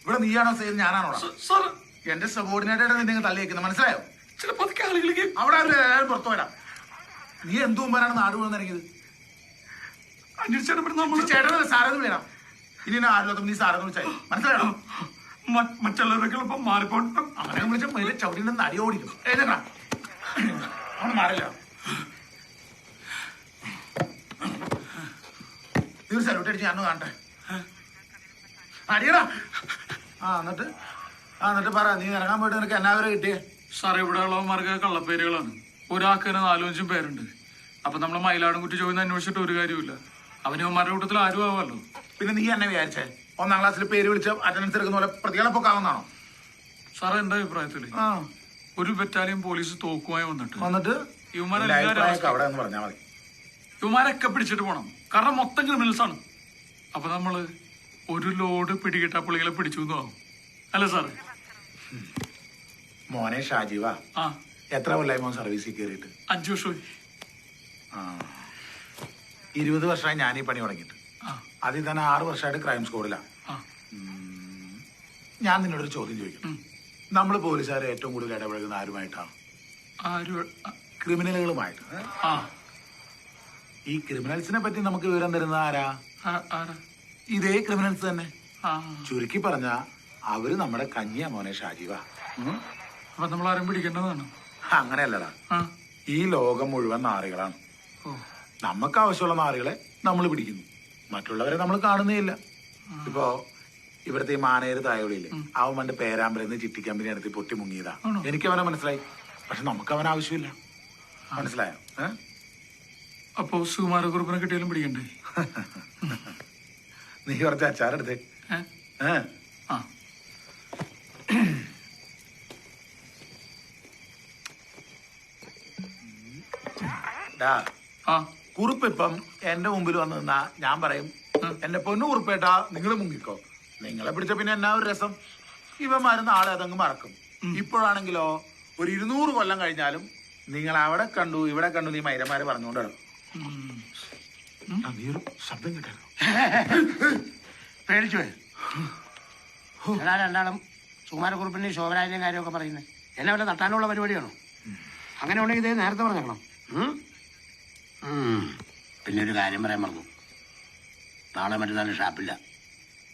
ഇവിടെ നീയാണോ ചെയ്യുന്നത്, ഞാനാണോടാ? എന്റെ സബോർഡിനേറ്റ് നിന്നെ തള്ളിയേക്കുന്നത് മനസ്സിലായോ? അവിടെ എല്ലാവരും പുറത്തു വരാം. നീ എന്തു മുമ്പാണ് നാട് വീഴുന്നിറങ്ങിയത്? അന്വേഷിച്ചാലും പറ്റും നമ്മള് ചേട്ടനല്ല സാറെന്ന് വിളിക്കണം. ഇനി ആരിലൊക്കെ നീ സാറെന്ന് വിളിച്ചായി മനസ്സിലായോ? മറ്റുള്ളവരൊക്കെ ഇപ്പൊ മാറിപ്പോട്ടും അങ്ങനെ വിളിച്ച മയിലെ ചവിട്ടിന്റെ നടി ഓടിക്കും. എഴുതണം അവന് മാറില്ല. നീ ഒരു സല്യൂട്ട് അടിച്ച് ഞാനൊന്ന് കാണട്ടെ. അടിയടാ. എന്നിട്ട് പറ, നീ ഇറങ്ങാൻ പോയിട്ട് നിനക്ക് എന്നാവരെ കിട്ടിയേ? സാറേ, ഇവിടെ ഉള്ളവന്മാർക്ക് കള്ളപ്പേരുകളാണ്. ഒരാൾക്ക് തന്നെ 4-5 പേരുണ്ട്. അപ്പൊ നമ്മള് മയിലാടുംകുട്ടി ചോദിന്ന് അന്വേഷിച്ചിട്ട് ഒരു കാര്യമില്ല. അവനവന്മാരുടെ കൂട്ടത്തിൽ ആരും ആവാമല്ലോ. പിന്നെ നീ എന്നെ വിചാരിച്ചേ 1ാം ക്ലാസ്സിൽ പേര് വിളിച്ച അറ്റൻഡൻസ് എടുക്കുന്ന പോലെ പ്രതികളെ പൊക്കാവുന്നതാണോ? സാറേ, എന്റെ അഭിപ്രായത്തില് ഒരു ബറ്റാലിയൻ പോലീസ് തോക്കുമായി വന്നിട്ട് ഇവന്മാരൊക്കെ പിടിച്ചിട്ട് പോണം. കാരണം മൊത്തം ക്രിമിനൽസ് ആണ്. അപ്പൊ നമ്മള് ഒരു ലോഡ് പിടികിട്ടാ പുള്ളികളെ പിടിച്ചു ആവും. അല്ല സാറേ? മോനെ ഷാജീവ, എത്ര കൊല്ലായി മോൻ സർവീസിൽ കയറിയിട്ട്? 5 വർഷമായി. 20 വർഷമായി ഞാൻ ഈ പണി തുടങ്ങിയിട്ട്. അതിൽ തന്നെ 6 വർഷമായിട്ട് ക്രൈം സ്ക്വാഡിലാണ്. ഞാൻ നിന്നോടൊരു ചോദ്യം ചോദിക്കണം. നമ്മൾ പോലീസുകാർ ഏറ്റവും കൂടുതൽ ഇടപഴകുന്ന ആരുമായിട്ടാണ്? ക്രിമിനലുകളുമായിട്ട്. ഈ ക്രിമിനൽസിനെ പറ്റി നമുക്ക് വിവരം തരുന്ന ആരാ? ഇതേ ക്രിമിനൽസ് തന്നെ. ചുരുക്കി പറഞ്ഞ അവര് നമ്മുടെ കഞ്ഞിയാ മോനെ ഷാജീവ. അപ്പൊ നമ്മൾ ആരും പിടിക്കേണ്ടതാണ്? അങ്ങനെയല്ലടാ, ഈ ലോകം മുഴുവൻ നാറികളാണ്. നമുക്ക് ആവശ്യമുള്ള നാറികളെ നമ്മൾ പിടിക്കുന്നു, മറ്റുള്ളവരെ നമ്മൾ കാണുന്നേയില്ല. ഇപ്പോ ഇവിടുത്തെ ഈ മാനേര് തായോളിയില്ലേ, അവൻ പണ്ട് പേരാമ്പ്രന്ന് ചിട്ടി കമ്പനി അടുത്ത് പൊട്ടി മുങ്ങിയതാ. എനിക്ക് അവനെ മനസ്സിലായി, പക്ഷെ നമുക്ക് അവൻ ആവശ്യമില്ല. മനസ്സിലായോ? അപ്പോ സുകുമാരക്കുറുപ്പിനെ കിട്ടിയാലും പിടിക്കണ്ടേ? നീ കുറച്ച് അച്ചാറെടുത്തേ. കുറുപ്പ് ഇപ്പം എന്റെ മുമ്പിൽ വന്നു നിന്നാ ഞാൻ പറയും, എന്റെ പൊന്നു കുറുപ്പേട്ടാ നിങ്ങൾ മുങ്ങിക്കോ. നിങ്ങളെ പിടിച്ച പിന്നെ എന്നാ ഒരു രസം. ഇവന്മാര് നാളെ അതങ്ങ് മറക്കും. ഇപ്പോഴാണെങ്കിലോ ഒരു 200 കൊല്ലം കഴിഞ്ഞാലും നിങ്ങൾ അവിടെ കണ്ടു ഇവിടെ കണ്ടു നീ മൈരന്മാര് പറഞ്ഞുകൊണ്ട് നടക്കും. നീ ഒരു ശബ്ദം കേട്ടായിരുന്നു? പേടിച്ചു പോയി. രണ്ടാളും സുകുമാരക്കുറുപ്പിന്റെ ശോഭരാജന്റെ കാര്യമൊക്കെ പറയുന്നത് എന്നെ വല്ല തട്ടാനുള്ള പരിപാടിയാണോ? അങ്ങനെ ഉണ്ടെങ്കിൽ ഇതേ നേരത്തെ പറഞ്ഞേക്കണം. പിന്നെ ഒരു കാര്യം പറയാൻ മറന്നു. നാളെ മറ്റന്നാൾ ഷാപ്പില്ല.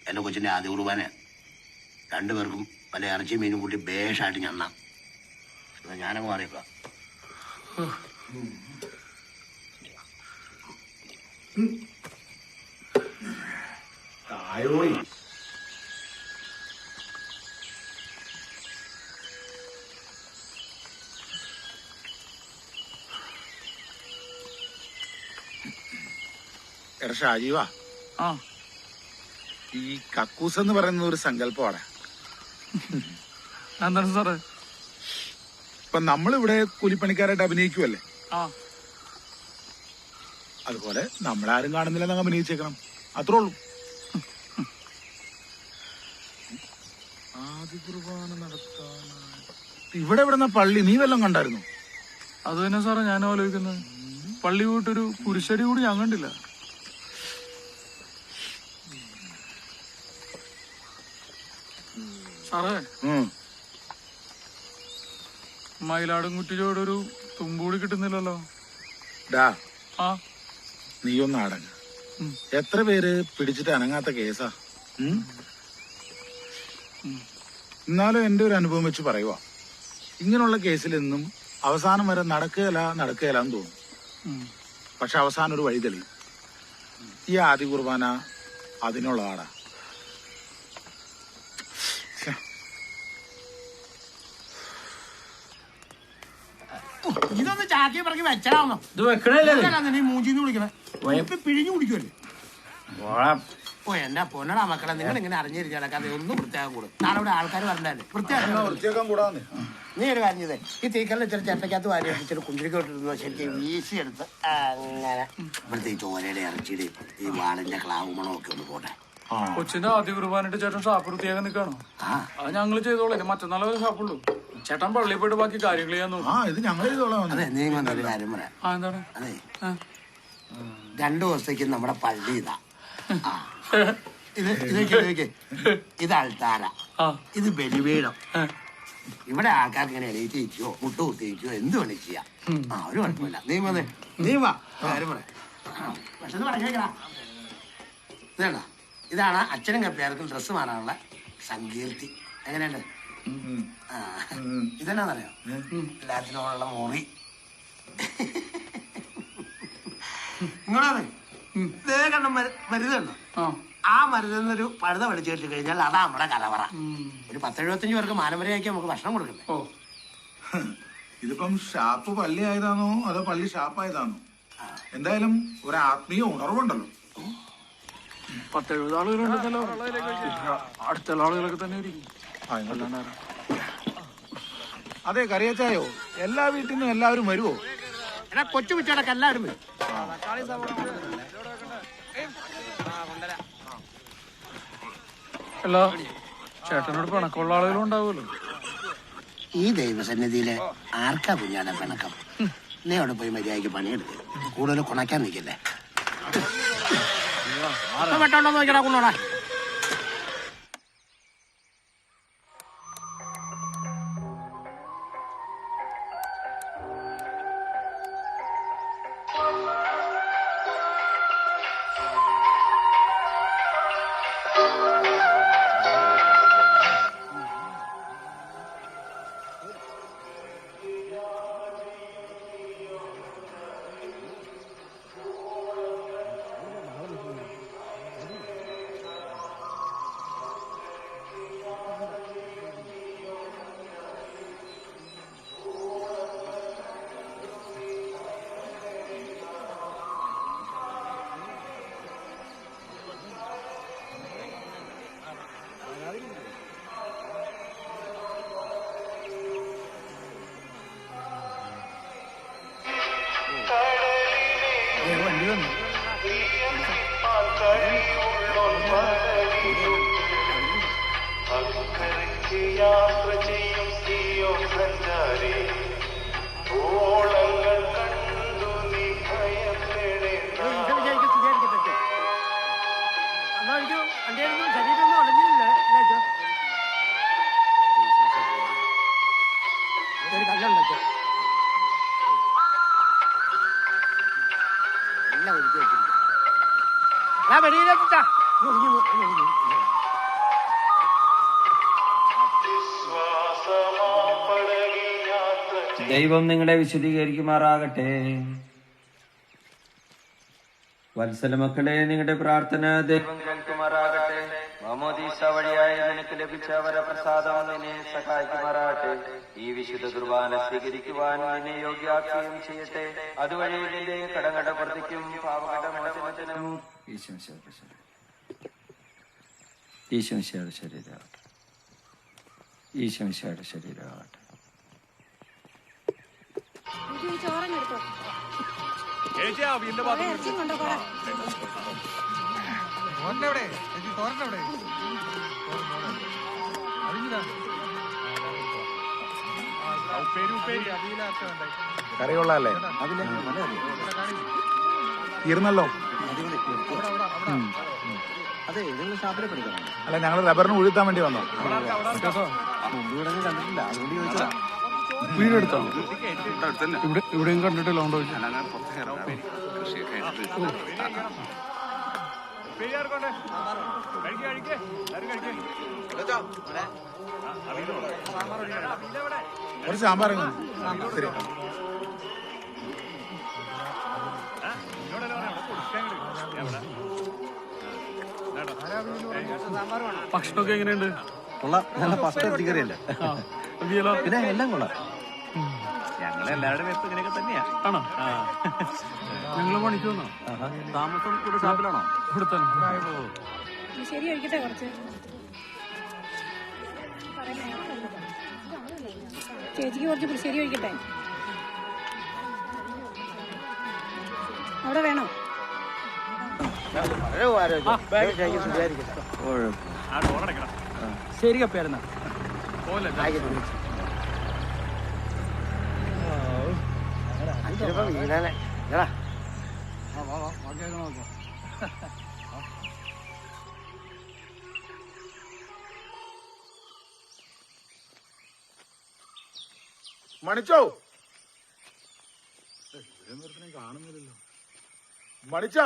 എൻ്റെ കൊച്ചിൻ്റെ ആദ്യ കുർബാന. 2 പേർക്കും വല്ല ഇറച്ചി മീനും കൂട്ടി ബേഷായിട്ട് ഞണ്ണാം. ഞാനങ്ങ് മാറിയേക്കാം. എടാ ഷാജീവ, ഈ കക്കൂസ് എന്ന് പറയുന്ന ഒരു സങ്കല്പമാണ്. എന്താണ് സാറേ? ഇപ്പൊ നമ്മളിവിടെ കൂലിപ്പണിക്കാരായിട്ട് അഭിനയിക്കുമല്ലേ, അതുപോലെ നമ്മളാരും കാണുന്നില്ലെന്ന് അഭിനയിച്ചേക്കണം. അത്രേ ഉള്ളൂ. ആദ്യ കുർബാന നടത്താൻ ഇവിടെ എവിടെന്ന പള്ളി? നീ വല്ലതും കണ്ടായിരുന്നു? അത് തന്നെ സാറേ ഞാൻ ആലോചിക്കുന്നത്. പള്ളി പോയിട്ടൊരു കുരിശടി കൂടി ഞാൻ കണ്ടില്ല. സാറേ, മയിലാടുംകുറ്റിയോടൊരു തുമ്പൂടി കിട്ടുന്നില്ലല്ലോ. നീ ഒന്ന് അടങ്ങ്. എത്ര പേര് പിടിച്ചിട്ട് അനങ്ങാത്ത കേസാ. എന്നാലും എന്റെ ഒരു അനുഭവം വെച്ച് പറയുവാ, ഇങ്ങനെയുള്ള കേസിലെന്നും അവസാനം വരെ നടക്കുകയില്ലെന്ന് തോന്നും. പക്ഷെ അവസാനം ഒരു വഴി തെളിയും. ഈ ആദ്യ കുർബാന അതിനുള്ളതാടാ. ഇതൊന്ന് ചാക്കി പറക്കി വെച്ചാണോ? ഇത് വെക്കണല്ലേ? നീ മൂഞ്ചിന്ന് വിളിക്കണേ. പിഴിഞ്ഞു കുടിക്കുമല്ലേ? ഓ എന്നാ പൊന്നടാ മക്കളെ, നിങ്ങൾ ഇങ്ങനെ അറിഞ്ഞിരിച്ചാൽ ഒന്നും വൃത്തിയാക്കാൻ കൂടും. നാളെ ഇവിടെ ആൾക്കാർ പറഞ്ഞാലേ വൃത്തിയാക്കാൻ കൂടാന്ന്. നീ ഒരു കാര്യം ചെയ്തേ, ഈ തീക്കല്ലിൽ ഇച്ചിരി ചേട്ടക്കകത്ത് വാരി ഇച്ചിരി കുഞ്ചിരിക്കോട്ടിരുന്നു ശരിക്കും വീശി എടുത്ത് അങ്ങനെ ഇവിടുത്തെ ഈ ചോരയുടെ ഇറച്ചിയുടെ ഈ വാളിന്റെ ക്ലാവ് മണമൊക്കെ ഒന്ന് പോട്ടെ. കൊച്ചിന്റെ ആദ്യ കുർബാനായിട്ട് ചേട്ടൻ ഷാപ്പ് വൃത്തിയാക്കാൻ നിൽക്കാണോ? അത് ഞങ്ങള് ചെയ്തോളൂ. മറ്റന്നാളെ വരെ ഷാപ്പുള്ളൂ. ചേട്ടൻ പള്ളിയിൽ പോയിട്ട് ബാക്കി കാര്യങ്ങൾ ചെയ്യാൻ നോക്കും. ഇത് ഞങ്ങൾ ചെയ്തോളാം. അതെ, നീ വന്നൊരു കാര്യം പറയാം. എന്താണ്? അതെ, 2 ദിവസത്തേക്ക് നമ്മുടെ പള്ളി ഇതാ. ഇത് അൾത്താര, ഇത് ബലിപീഠം. ഇവിടെ ആൾക്കാർക്ക് ഇങ്ങനെ എണീറ്റ് ഇരിക്കോ മുട്ട കുത്തിയിരിക്കോ എന്ത് വേണേ ചെയ്യാം. ഒരു കുഴപ്പമില്ല. നീ വാ കാര്യം പറയാം. പക്ഷെ പറഞ്ഞേക്കടാ. ഇതാണോ, ഇതാണ് അച്ഛനും കപ്പിയാർക്കും ഡ്രസ്സ് മാറാനുള്ള സങ്കീർത്തി. എങ്ങനെയുണ്ട്? ആ, ഇതെന്നാന്നറിയോ? എല്ലാത്തിനുള്ള മുറി. നിങ്ങളെ ഇതേ കണ്ട മരുന്നുണ്ടോ? ആ മരുന്നൊരു പഴുത വലിച്ചു കെട്ടി കഴിഞ്ഞാൽ അതാ നമ്മുടെ കലവറ. ഒരു 10-75 പേർക്ക് മാനമരയാക്കി നമുക്ക് ഭക്ഷണം കൊടുക്കണ്ടേ? ഓ, ഇതിപ്പം ഷാപ്പ് പള്ളി ആയതാണോ അതോ പള്ളി ഷാപ്പായതാണോ? എന്തായാലും ഒരു ആത്മീയ ഉണർവുണ്ടല്ലോ. 10-70 ആളുകളുണ്ടല്ലോ. അടുത്തുള്ള ആളുകളൊക്കെ തന്നെ അതെ, കറിയച്ചായോ എല്ലാ വീട്ടിൽ നിന്നും എല്ലാവരും വരുവോ? എടാ കൊച്ചു പിച്ചടക്കം എല്ലാവരും വരും. അല്ല, ചേട്ടനോട് പിണക്കമുള്ള ആളുകളും ഉണ്ടാവുമല്ലോ. ഈ ദൈവസന്നിധിയിലെ ആർക്കാ കുഞ്ഞാടെ പിണക്കം? നീ അവിടെ പോയി മര്യാദയ്ക്ക് പണിയെടുത്ത് കൂടുതൽ കുണയ്ക്കാൻ നിൽക്കല്ലേ. വെട്ടോണ്ടോ നോക്കടാ കുന്നോടാ. ദൈവം നിങ്ങളെ വിശദീകരിക്കുമാറാകട്ടെ. വത്സല മക്കളെ, നിങ്ങളുടെ പ്രാർത്ഥന ദൈവം കേൾക്കുമാറാകട്ടെ. മാമോദീസ വഴിയായി നിനക്ക് ലഭിച്ച വരപ്രസാദം നിന്നെ സഹായിക്കുമാറാകട്ടെ. ഈ വിശുദ്ധ കുർബാന സ്വീകരിക്കുവാൻ നിന്നെ യോഗ്യാക്കുകയും ചെയ്യട്ടെ. അതുവഴി നിന്റെ കടങ്ങളുടെ പ്രവൃത്തിക്കും പാപകട മോചനത്തിനും ഈശോമിശിഹായുടെ ശരീരമാകട്ടെ. ഈശോമിശിഹായുടെ ശരീരമാകട്ടെ. കറിയുള്ളല്ലേ? തീർന്നല്ലോ. അല്ല, ഞങ്ങൾ റബ്ബറിന് ഉഴുത്താൻ വേണ്ടി വന്നോ? വീടെടുത്തോ? ഇവിടെയും കണ്ടിട്ടില്ല. ഒരു സാമ്പാർ ശരി. ഭക്ഷണമൊക്കെ എങ്ങനെയുണ്ട്? പിന്നെ എല്ലാം കൊള്ളാം. ഞങ്ങളെല്ലാവരുടെ പേർക്കും ഇങ്ങനെയൊക്കെ തന്നെയാ. ആണോ? ഞങ്ങള് പണിക്ക് വന്നോ? താമസം ഇവിടെ ഷാപ്പിലാണോ? ഇവിടെ തന്നെ. ശരി കഴിക്കട്ടെ കുറച്ച്. ചേച്ചിക്ക് കുറച്ച് പുളിശ്ശേരി കഴിക്കട്ടെ. അവിടെ വേണോ? ശരി കപ്പയായിരുന്ന മണിച്ചോ, കാണുന്നില്ലല്ലോ. മണിച്ച,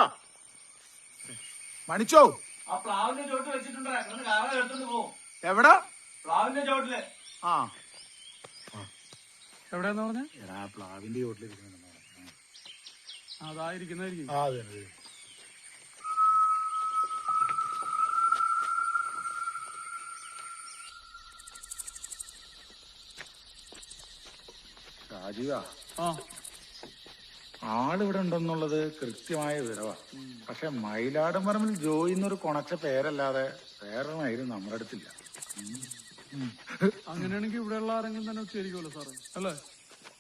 മണിച്ചോ ആ പ്ലാവിന്റെ ചോട്ട് വെച്ചിട്ടുണ്ട്, കാറ എടുത്തോണ്ട് പോകും. എവിടാ? പ്ലാവിന്റെ ചോട്ടില്. ആ എവിടെയാന്ന് പറഞ്ഞ? എടാ പ്ലാവിന്റെ ചോട്ടിലിരിക്കുന്നുണ്ടെന്ന് അതായിരിക്കുന്നതായിരിക്കും. ആ അതെ അതെ. രാജീവാ, ആളിവിടെ ഉണ്ടെന്നുള്ളത് കൃത്യമായ വിവരവാ. പക്ഷെ മയിലാടുംപറമ്പിൽ ജോയി എന്നൊരു കൊണച്ച പേരല്ലാതെ വേറെ മയിലും നമ്മുടെ അടുത്തില്ല. അങ്ങനെയാണെങ്കിൽ ഇവിടെയുള്ള ആരെങ്കിലും തന്നെ ഉച്ചരിക്കുമല്ലോ സാറേ, അല്ലേ?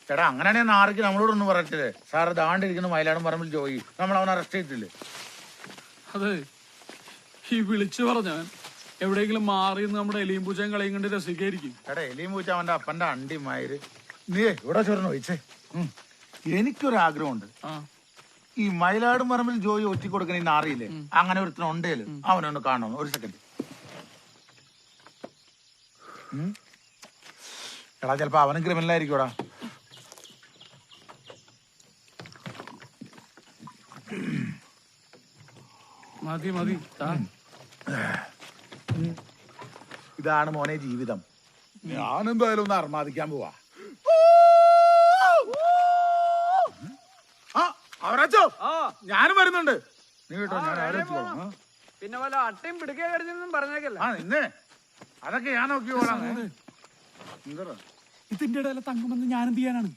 ചേട്ടാ അങ്ങനെയാണെങ്കിൽ നാറിക്ക് നമ്മളോടൊന്നും പറയത്തില്ലേ? സാറ് ദാണ്ടിരിക്കുന്ന മയിലാടുംപറമ്പിൽ ജോയി, നമ്മൾ അവനെ അറസ്റ്റ് ചെയ്തില്ലേ? അതെ, ഈ വിളിച്ചു പറഞ്ഞവൻ എവിടെയെങ്കിലും മാറി നമ്മുടെ എലിയും പൂച്ചയും കളയും കണ്ട് രസിക്കായിരിക്കും. ചേട്ടാ എലിയും പൂച്ച അവന്റെ അപ്പന്റെ അണ്ടി മയിര്. നീ ഇവിടെ ചോറിന് ചോദിച്ചേ. എനിക്കൊരാഗ്രഹമുണ്ട്. ഈ മയിലാടുംപറമ്പിൽ ജോയി ഒറ്റി കൊടുക്കണ ഈ നാറിയില്ലേ, അങ്ങനെ ഒരുത്തനുണ്ടേല് അവനൊന്ന് കാണണം. ഒരു സെക്കൻഡ്. എടാ ചിലപ്പോ അവനും ക്രിമിനലായിരിക്കൂടാ. മതി മതി. ഇതാണ് മോനെ ജീവിതം. ഞാനെന്തായാലും ഒന്ന് അർമാദിക്കാൻ പോവാ. അവരാച്ചോ, ഞാനും വരുന്നുണ്ട്. നീ കേട്ടോ, ഞാൻ ആലോചിച്ചോളാം. പിന്നെ വല്ല അട്ടയും പിടിക്കാൻ കടിച്ചെന്നും പറഞ്ഞേക്കല്ല. നിന്നെ അതൊക്കെ ഞാൻ നോക്കിയോളാം. എന്താ ഇതിന്റെ ഇടയിലെ തങ്ങുമെന്ന് ഞാൻ എന്ത് ചെയ്യാനാണ്?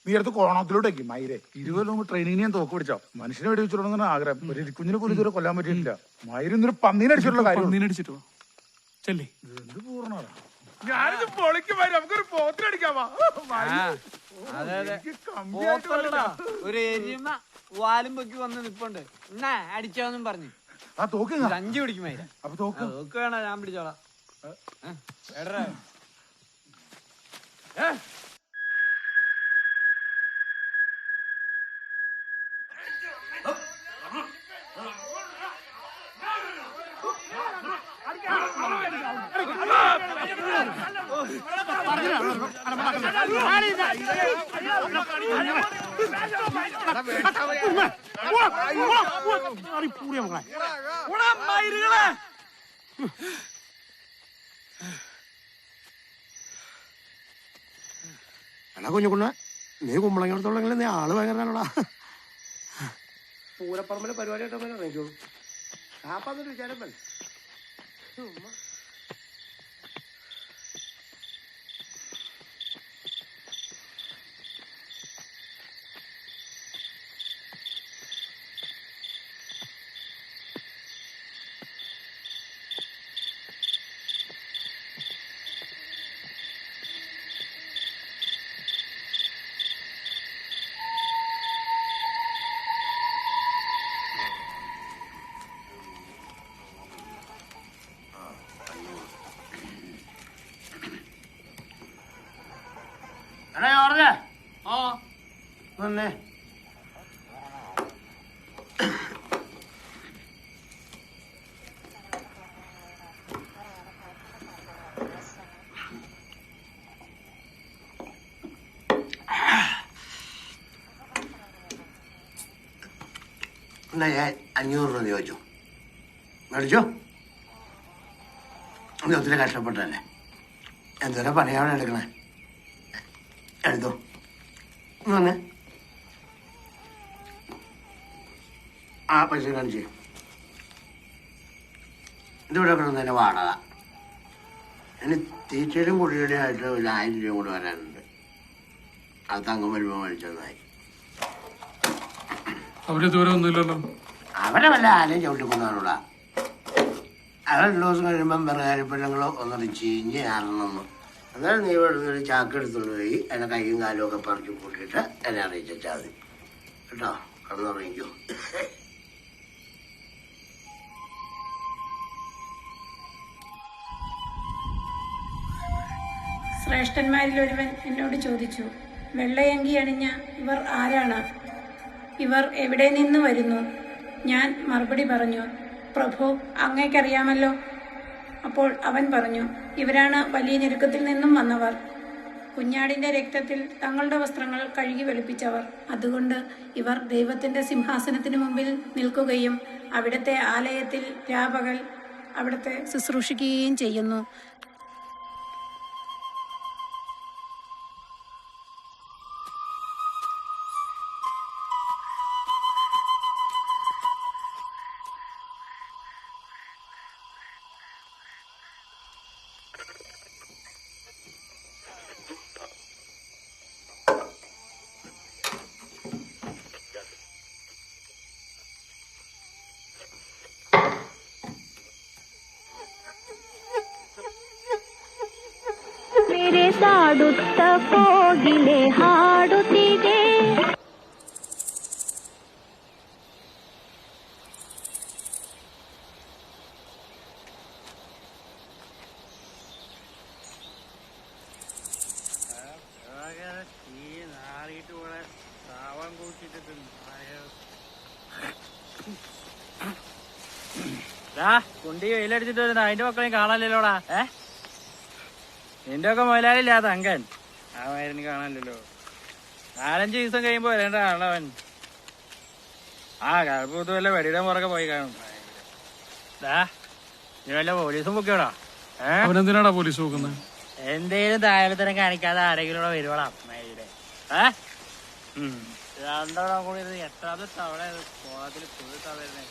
നീ അടുത്ത് കോണത്തിലോട്ടേക്ക് മയിരെ 20 മുമ്പ് ട്രെയിനിങ് ഞാൻ തോക്ക് പിടിച്ചോ. മനുഷ്യനെ വെടി വെച്ചോളൂന്നാണ് ആഗ്രഹം. ഒരു കുഞ്ഞിനെ പോലും ഇതുവരെ കൊല്ലാൻ പറ്റിയിട്ടില്ല. മയിരൊന്നൊരു പന്നീനെ അടിച്ചിട്ടുള്ള കാര്യം. പന്നീനടിച്ചിട്ടോ ചെല്ലേ? എന്ത് പൂർണ്ണ ഞാനിത് പൊളിക്ക് വരും. നമുക്കൊരു പോത്തിനടിക്കാവാ. ഒരു എരിയുന്ന വാലും പൊക്കി വന്ന് നിപ്പുണ്ട്. എന്നാ അടിച്ചോന്നും പറഞ്ഞു. ആ തോക്ക് 5 പിടിക്കുമായിര. അപ്പൊ തോക്ക് തോക്ക് വേണോ? ഞാൻ പിടിച്ചോളാം. എടേ എടാ കുഞ്ഞുകുണ്ണ, നീ കുമ്പളങ്ങോടത്തോളെങ്കിലും നീ ആള് ഭയങ്കരനാണോടാ. പൂരപ്പറമ്പിലെ പരിപാടിയായിട്ട് അങ്ങനെ ഇറങ്ങിക്കോളൂ. കാപ്പാന്നൊരു വിചാരം വേണ്ട. എടാ ജോർജ്, വന്നേ. എന്നാ ഞാൻ 500 രൂപ ചോദിച്ചു മേടിച്ചോ. നീ ഒത്തിരി കഷ്ടപ്പെട്ടല്ലേ, എന്തോരം പണിയാണ് എടുക്കണേ. എടുത്തോ, വന്നേ. ആ പൈസ കാണിച്ചേ. ഇതിവിടെ കിടന്നതിൻ്റെ വാടക. ഇനി തീറ്റയിലും കുടിയുടെയും ആയിട്ട് ഒരു 1000 രൂപ കൂടെ വരാനുണ്ട്. അത് തങ്കം വരുമ്പോൾ മേടിച്ചതായി. അവരിതുവരെ ഒന്നുമില്ലല്ലോ. അവരെ വല്ല ആലയും ചവിട്ടിക്കൊണ്ടാണോടാ. അവർ 2 ദിവസം കഴിയുമ്പം വെറുകാരിപ്പെണ്ണങ്ങളോ ഒന്നൊരു ചീഞ്ഞ് ആറണമെന്ന്. എന്നാലും നീ ഇവിടെ ഒരു ചാക്ക് എടുത്തുകൊണ്ട് പോയി എന്നെ കൈയും കാലും ഒക്കെ പറിച്ച് കൂട്ടിയിട്ട് എന്നെ അറിയിച്ചാൽ മതി കേട്ടോ. കിടന്നുറങ്ങിക്കോ. ശ്രേഷ്ഠന്മാരിലൊരുവൻ എന്നോട് ചോദിച്ചു, വെള്ളയങ്കി അണിഞ്ഞ ഇവർ ആരാണ്? ഇവർ എവിടെ നിന്ന് വരുന്നു? ഞാൻ മറുപടി പറഞ്ഞു, പ്രഭു, അങ്ങേക്കറിയാമല്ലോ. അപ്പോൾ അവൻ പറഞ്ഞു, ഇവരാണ് വലിയ ഞെരുക്കത്തിൽ നിന്നും വന്നവർ. കുഞ്ഞാടിന്റെ രക്തത്തിൽ തങ്ങളുടെ വസ്ത്രങ്ങൾ കഴുകി വെളുപ്പിച്ചവർ. അതുകൊണ്ട് ഇവർ ദൈവത്തിന്റെ സിംഹാസനത്തിന് മുമ്പിൽ നിൽക്കുകയും അവിടുത്തെ ആലയത്തിൽ രാപകൽ അവിടുത്തെ ശുശ്രൂഷിക്കുകയും ചെയ്യുന്നു. ಸಾಡುತ್ತ ಕೋಗಿಲೆ ಹಾಡುತ್ತಿದೆ. കുണ്ടി വെയിലടിച്ചിട്ട് വരുന്ന അതിന്റെ മക്കളെയും കാണാനില്ലല്ലോടാ. നിന്റെ ഒക്കെ മുതലാളില്ലാത്ത അങ്കൻ ആ മരുന്ന് കാണാനില്ലല്ലോ. 4-5 ദിവസം കഴിയുമ്പോ വരേണ്ട ആളവൻ. ആ കഴപ്പൂത്ത് വല്ല വെടിയുടെ പുറകെ പോയി കാണും. നീ വല്ല പോലീസും പൊക്കിയോടാ. അവനെന്തിനാടാ പോലീസ് നോക്കുന്നത്? എന്തേലും താഴത്തരം കാണിക്കാതെ ആരെങ്കിലും ഇവിടെ വരുവോളാം. രണ്ടോളം കൂടി 8ാമത്തെ തവണ കോളത്തിൽ കുഴിട്ടാ വരുന്നേ.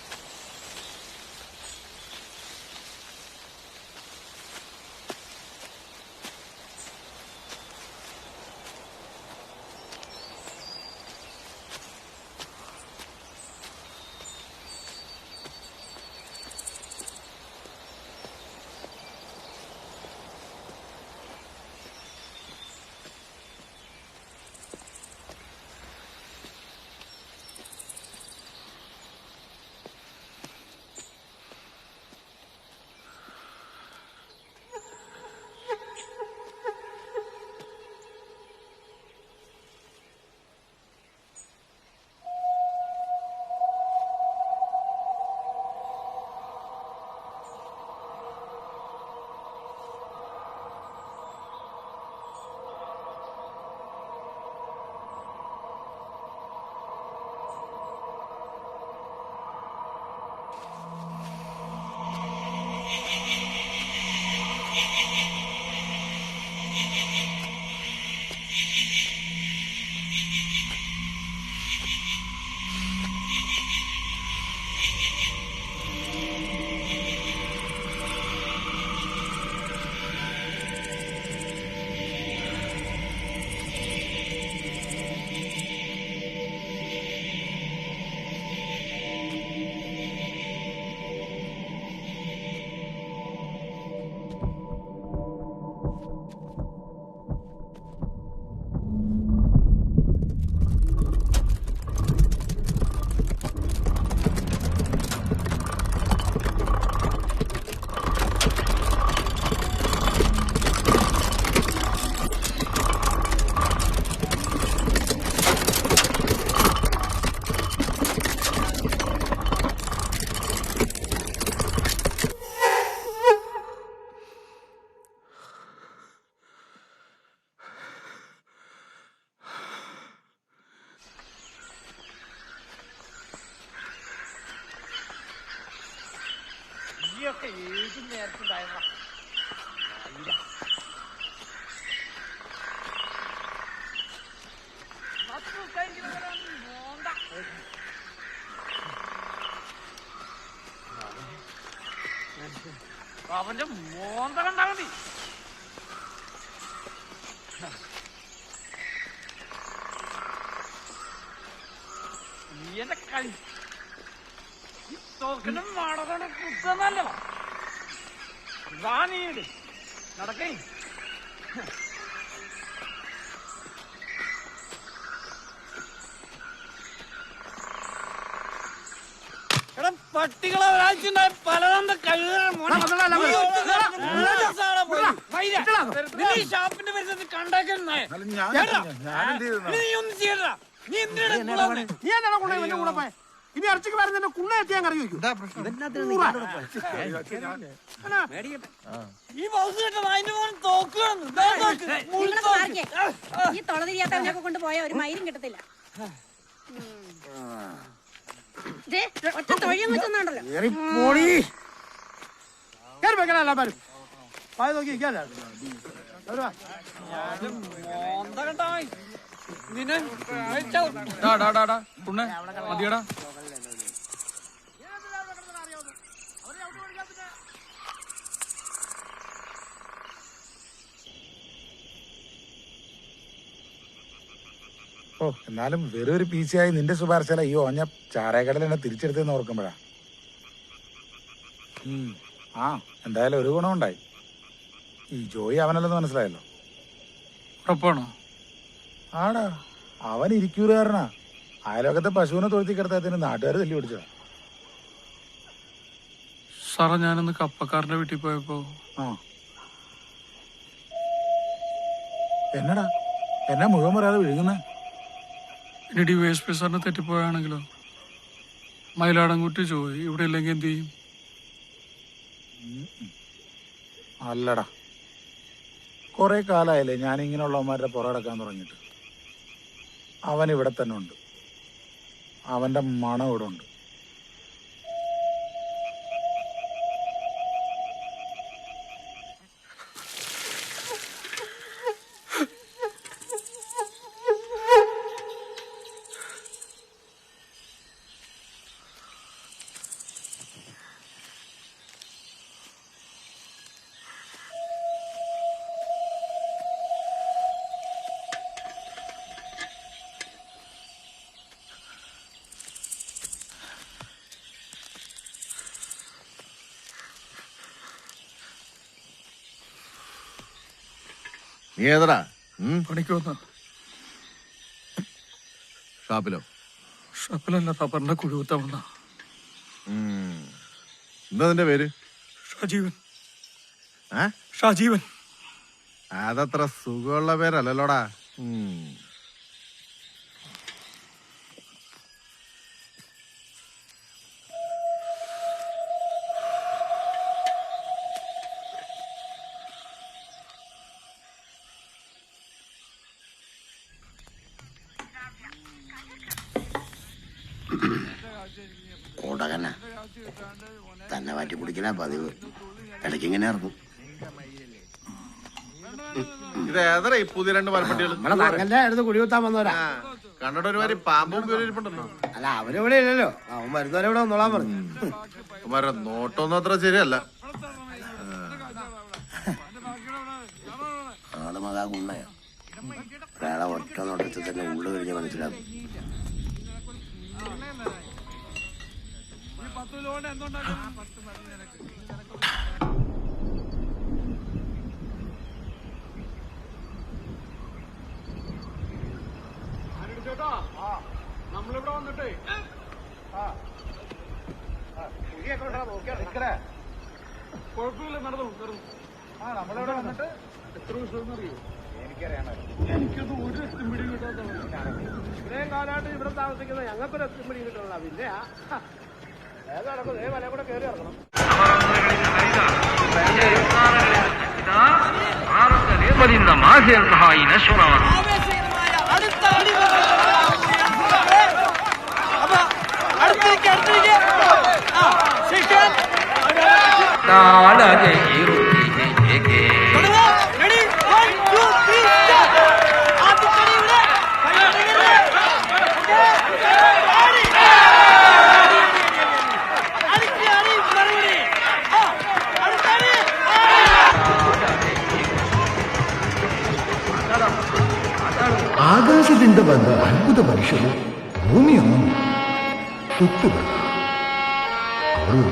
ഏത് നേരത്തുണ്ടായിരുന്ന അവന്റെ മോന്ത കണ്ടാ മതി. നീ എന്റെ കളി തോക്കനും മാടകനെ കുത്തന്നല്ലോ. നീട് നടക്കേ. എടാ പട്ടികളെ ഒരാഴ്ചണ്ടായി പലതന്ത ഷാപ്പിന്റെ പരിസരത്ത് കണ്ടാക്കുന്നേ. നീ ഒന്നും ചെയ്യണ്ട. നീ എന്തിനാ കൂടെ ഇനി ഇറച്ചിക്ക് വരുന്ന കുണ്ണ എത്തിയാൻ കറി വയ്ക്കും. ഈ തൊളതിരിയാത്തവനൊക്കെ കൊണ്ടുപോയ ഒരു മയിലും കിട്ടത്തില്ല. ഒറ്റ തൊഴിയും വെച്ചോണ്ടല്ലോ. മതിയടാ. ഓ എന്നാലും വെറും ഒരു പീച്ചയായി നിന്റെ ശുപാർശല ഈ ഓഞ്ഞ ചാരക്കടൽ എന്നെ തിരിച്ചെടുത്തെന്ന് ഓർക്കുമ്പോഴാ. ആ എന്തായാലും ഒരു ഗുണമുണ്ടായി. ഈ ജോയി അവനല്ലെന്ന് മനസ്സിലായല്ലോ. ഉറപ്പാണോ? ആടാ, അവൻ ഇരിക്കൂറുകാരനാ. അയലോക്കത്തെ പശുവിനെ തൊഴുത്തി കിടത്താത്തിന് നാട്ടുകാർ തല്ലി പിടിച്ചതാ. സാറേ, ഞാനൊന്ന് കപ്പക്കാരന്റെ വീട്ടിൽ പോയപ്പോ എന്നടാ എന്നെ മുഴുവൻ പറയാതെ വിഴുങ്ങുന്നേ? ഇനി DYSP സാറിന് തെറ്റിപ്പോയാണെങ്കിലോ? മയിലാടൻകുട്ടി ജോയി ഇവിടെ ഇല്ലെങ്കിൽ എന്ത് ചെയ്യും? അല്ലടാ, കുറെ കാലമായില്ലേ ഞാൻ ഇങ്ങനെയുള്ളവന്മാരുടെ പുറകടക്കാൻ തുടങ്ങിയിട്ട്. അവൻ ഇവിടെ തന്നെ ഉണ്ട്. അവന്റെ മണം ഇവിടെ ഉണ്ട്. നീ ഏതടാ? പണിക്ക് വന്ന ഷാപ്പിലോ? ഷാപ്പിലല്ല, റബ്ബറിന്റെ കുഴികുത്ത വന്ന. എന്താ നിന്റെ പേര്? ഷാജീവൻ. ഷാജീവൻ. അതത്ര സുഖമുള്ള പേരല്ലല്ലോടാ. കോടകന തന്നെ മാറ്റി കുടിക്കണ പതിവ്. ഇടയ്ക്ക് ഇങ്ങനെ ഇറങ്ങും. ഇത് ഏതറ ഈ പുതിയ രണ്ട് മരപ്പട്ടികൾ? കുടികുത്താൻ വന്നവരാ. കണ്ടിട്ട് ഒരുമാതിരി പാമ്പും പേരിപ്പുണ്ടല്ലോ. അല്ല, അവരിവിടെ ഇല്ലല്ലോ. അവൻ വരുന്നവരെ വന്നോളാൻ പറഞ്ഞു. അവന്മാരുടെ നോട്ടൊന്നും അത്ര ശരിയല്ല. ആള് മകാ കുണ്ണയ. ഒരാളെ ഒറ്റ നോട്ടത്തിൽ തന്നെ ഉള്ളു കഴിഞ്ഞ് മനസ്സിലാക്കും. നമ്മളിവിടെ വന്നിട്ടേ കുഴപ്പമില്ല, നടന്നു. നമ്മളിവിടെ വന്നിട്ട് എത്ര ദിവസം അറിയോ? എനിക്കത് ഒരു എസ്റ്റിംപിടി കിട്ടാത്ത ഇത്രയും കാലമായിട്ട് ഇവിടെ താമസിക്കുന്ന ഞങ്ങൾക്കൊരു എസ്റ്റിംപിടി കിട്ടണ. പിന്നെ നടക്കും. വല കൂടെ കയറി ഇറങ്ങണം. ಆಕಾಶದಿಂದ ಬಂದ ಅದ್ಭುತ ಮನುಷ್ಯರು ಭೂಮಿಯನ್ನು ಸುತ್ತುವರು. ಅವರು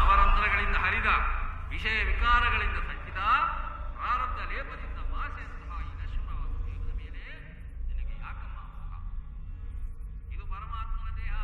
ಅವರಂಧ್ರಗಳಿಂದ ಹರಿದ ವಿಷಯ ವಿಕಾರಗಳಿಂದ ಸಂಚಿತ ಪ್ರಾರಬ್ಧ ಲೇಪದಿಂದ ವಾಸೆಯಂತಹ ಈ ನಶ್ವರವಾದ ದೇಹದ ಮೇಲೆ ನಿನಗೆ ಯಾಕಮ್ಮ ಮೋಹ? ಇದು ಪರಮಾತ್ಮನ ದೇಹ.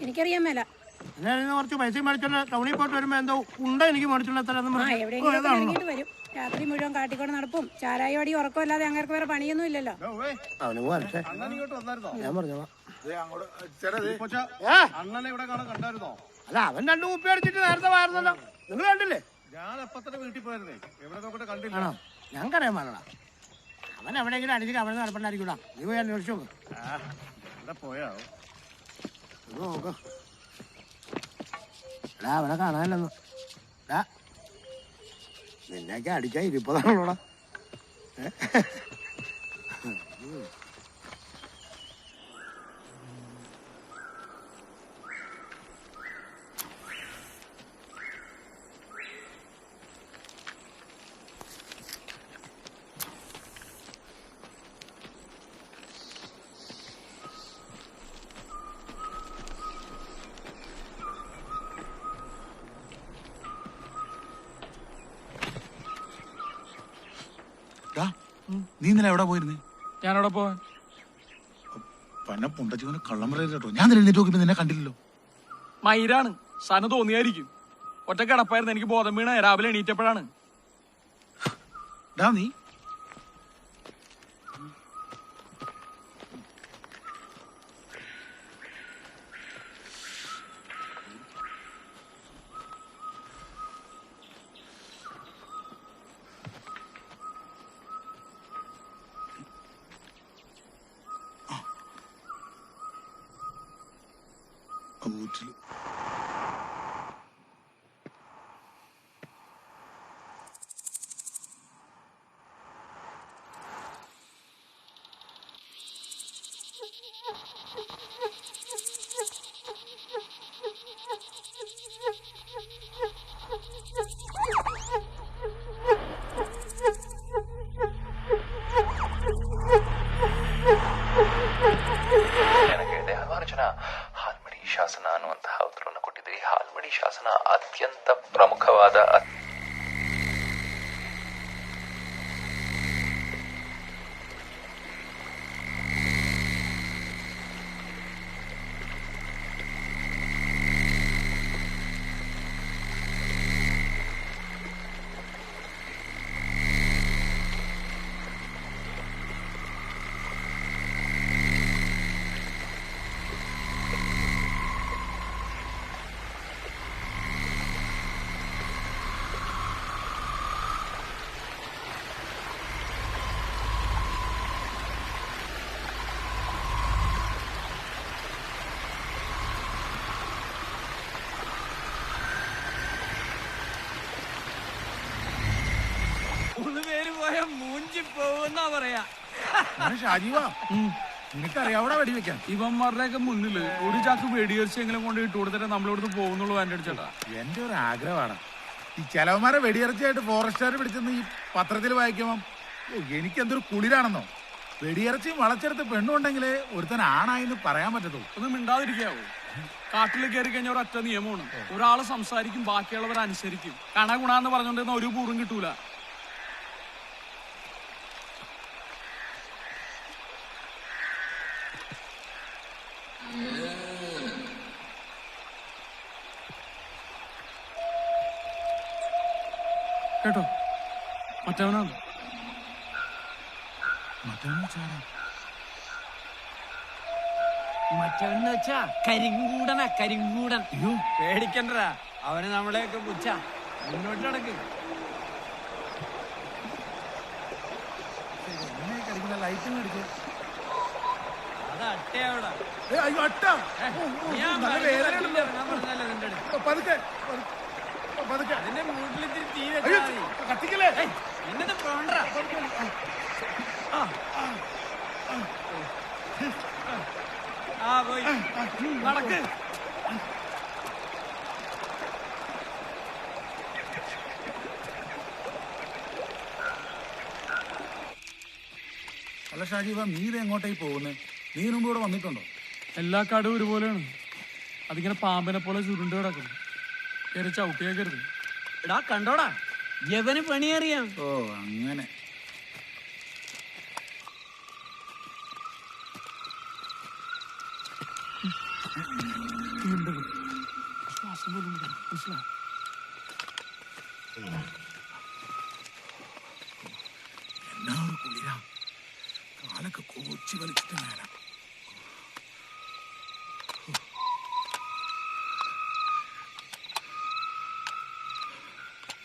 എനിക്കറിയാൻ മേല. കുറച്ച് പൈസ മേടിച്ചോണ്ട് ടൗണിൽ പോയിട്ട് വരുമ്പോ എന്തോ ഉണ്ട എനിക്ക് മേടിച്ചോണ്ട് എവിടെയെങ്കിലും വരും. രാത്രി മുഴുവൻ കാട്ടിക്കൊണ്ട് നടപ്പും ചാരായോടി ഉറക്കമല്ലാതെ അങ്ങനെ വേറെ പണിയൊന്നും ഇല്ലല്ലോ. അണ്ണനെ ഇവിടെ കണ്ടായിരുന്നോ? അല്ല, അവൻ 2 കുപ്പി അടിച്ചിട്ട് നേരത്തെ വായിരുന്നല്ലോ. നിങ്ങൾ കണ്ടില്ലേ? ഞാൻ എപ്പോ തന്നെ വീട്ടിൽ പോയിരുന്നേ, എവിടെ നോക്കട്ടെ കണ്ടില്ല. ഞങ്ങൾക്കറിയാൻ പാടില്ല. അവൻ എവിടെയെങ്കിലും അടിച്ചിട്ട് അവിടെ നടപ്പണ്ടായിരിക്കൂടാ. നീ പോയി അന്വേഷിച്ചു പോയാ നോക്ക്. എടാ, അവനെ കാണാനില്ലെന്ന്. നിന്നെയൊക്കെ അടിക്കാൻ ഇരിപ്പതാണല്ലോടാ. നീ ഇന്നലെ എവിടെ പോയിരുന്നേ? ഞാനവിടെ പോവാൻ പന്ന പുണ്ടച്ചോന് കള്ളം പറയരുത് കേട്ടോ. ഞാൻ എഴുന്നേറ്റ് നോക്കിയപ്പോ നിന്നെ കണ്ടില്ലല്ലോ. മയിലാണ് സന തോന്നിയായിരിക്കും. ഒറ്റ കിടപ്പായിരുന്നു, എനിക്ക് ബോധം വീണ രാവിലെ എണീറ്റപ്പോഴാണ്. നീ വീട്ടില് ಹಾಲ್ಮಡಿ ಶಾಸನ ಅನ್ನುವಂತಹ ಉತ್ತರವನ್ನು ಕೊಟ್ಟಿದ್ದೀರಿ. ಹಾಲ್ಮಡಿ ಶಾಸನ ಅತ್ಯಂತ ಪ್ರಮುಖವಾದ ഷാജീവാ, നിനക്കറിയാവൂടാ വെടിവെക്കാൻ. ഇവന്മാരുടെയൊക്കെ മുന്നില് ഒരു ചാക്ക് വെടിയർച്ചെങ്കിലും കൊണ്ട് ഇട്ട് കൊടുത്തിട്ട് നമ്മളിവിടുന്ന് പോകുന്നുള്ളൂ. എൻ്റെ അടിച്ചേട്ടാ എന്റെ ഒരു ആഗ്രഹമാണ് ഈ ചെലവന്മാരെ വെടിയിറച്ചിയായിട്ട് ഫോറസ്റ്റുകാർ പിടിച്ചെന്ന് ഈ പത്രത്തിൽ വായിക്കുമ്പം എനിക്കെന്തൊരു കുളിരാണെന്നോ. വെടിയിറച്ചിയും വളച്ചെടുത്ത് പെണ്ണുണ്ടെങ്കിൽ ഒരുത്തൻ ആണായിന്ന് പറയാൻ പറ്റത്തുള്ളൂ. ഒന്നും മിണ്ടാതിരിക്കാവോ? കാട്ടിൽ കയറി കഴിഞ്ഞ ഒരൊറ്റ നിയമമാണ്, ഒരാള് സംസാരിക്കും ബാക്കിയുള്ളവർ അനുസരിക്കും. കണ ഗുണാന്ന് പറഞ്ഞോണ്ടിരുന്ന ഒരു പൂറും കിട്ടൂല. കേട്ടോ, മറ്റവനാണ്. മറ്റവനെന്ന് വെച്ചാ കരിങ്കൂടനാ, കരിങ്കൂടൻ. പേടിക്കണ്ടടാ, അവന് നമ്മളെയൊക്കെ പുച്ഛ. മുന്നോട്ട് നടക്ക്. ലൈറ്റും മേടിച്ച് അത് അട്ടയാവിടാ. അതിന്റെ മൂട്ടിലിത്തിരി തീ കത്തിക്കല്ലേ. എന്നത് പോണ്ട. ആ പോയി നടക്ക്. അല്ല ഷാജീവ, നീ ഇത് എങ്ങോട്ടേക്ക് പോകുന്നത്? നീ മുമ്പ് ഇവിടെ വന്നിട്ടുണ്ടോ? എല്ലാ കാടും ഒരുപോലെയാണ്. അതിങ്ങനെ പാമ്പിനെ പോലെ ചുരുണ്ട് കിടക്കും. കയറി ചവിട്ടിയേക്കരുത്. എടാ കണ്ടോടാ, യവന് പണിയറിയാം. ഓ അങ്ങനെ. ശ്വാസം പോലും മനസ്സിലാ. എന്നാ ഒരു കുളിരാ, കാലൊക്കെ കോച്ചി വലിച്ചിട്ട് മേല.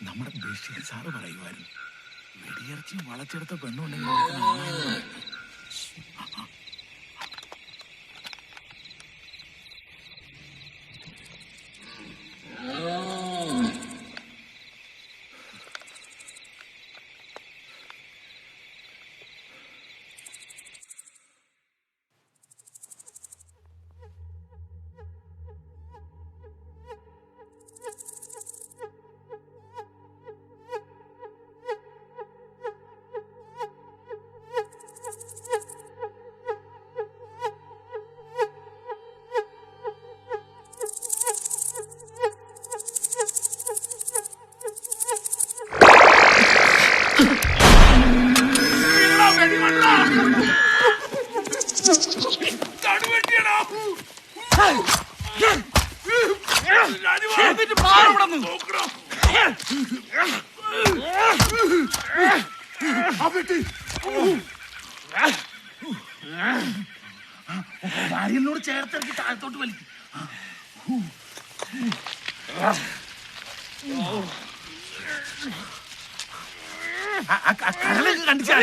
നമ്മുടെ ബഷീർ സാറ് പറയുമായിരുന്നു, വെടിയിറച്ചി വളച്ചെടുത്ത പെണ്ണുണ്ടെങ്കിൽ ഭാര്യനോട് ചേർത്തിറക്കി താഴത്തോട്ട് വലിക്കും. കടലൊക്കെ കണ്ടിച്ചാ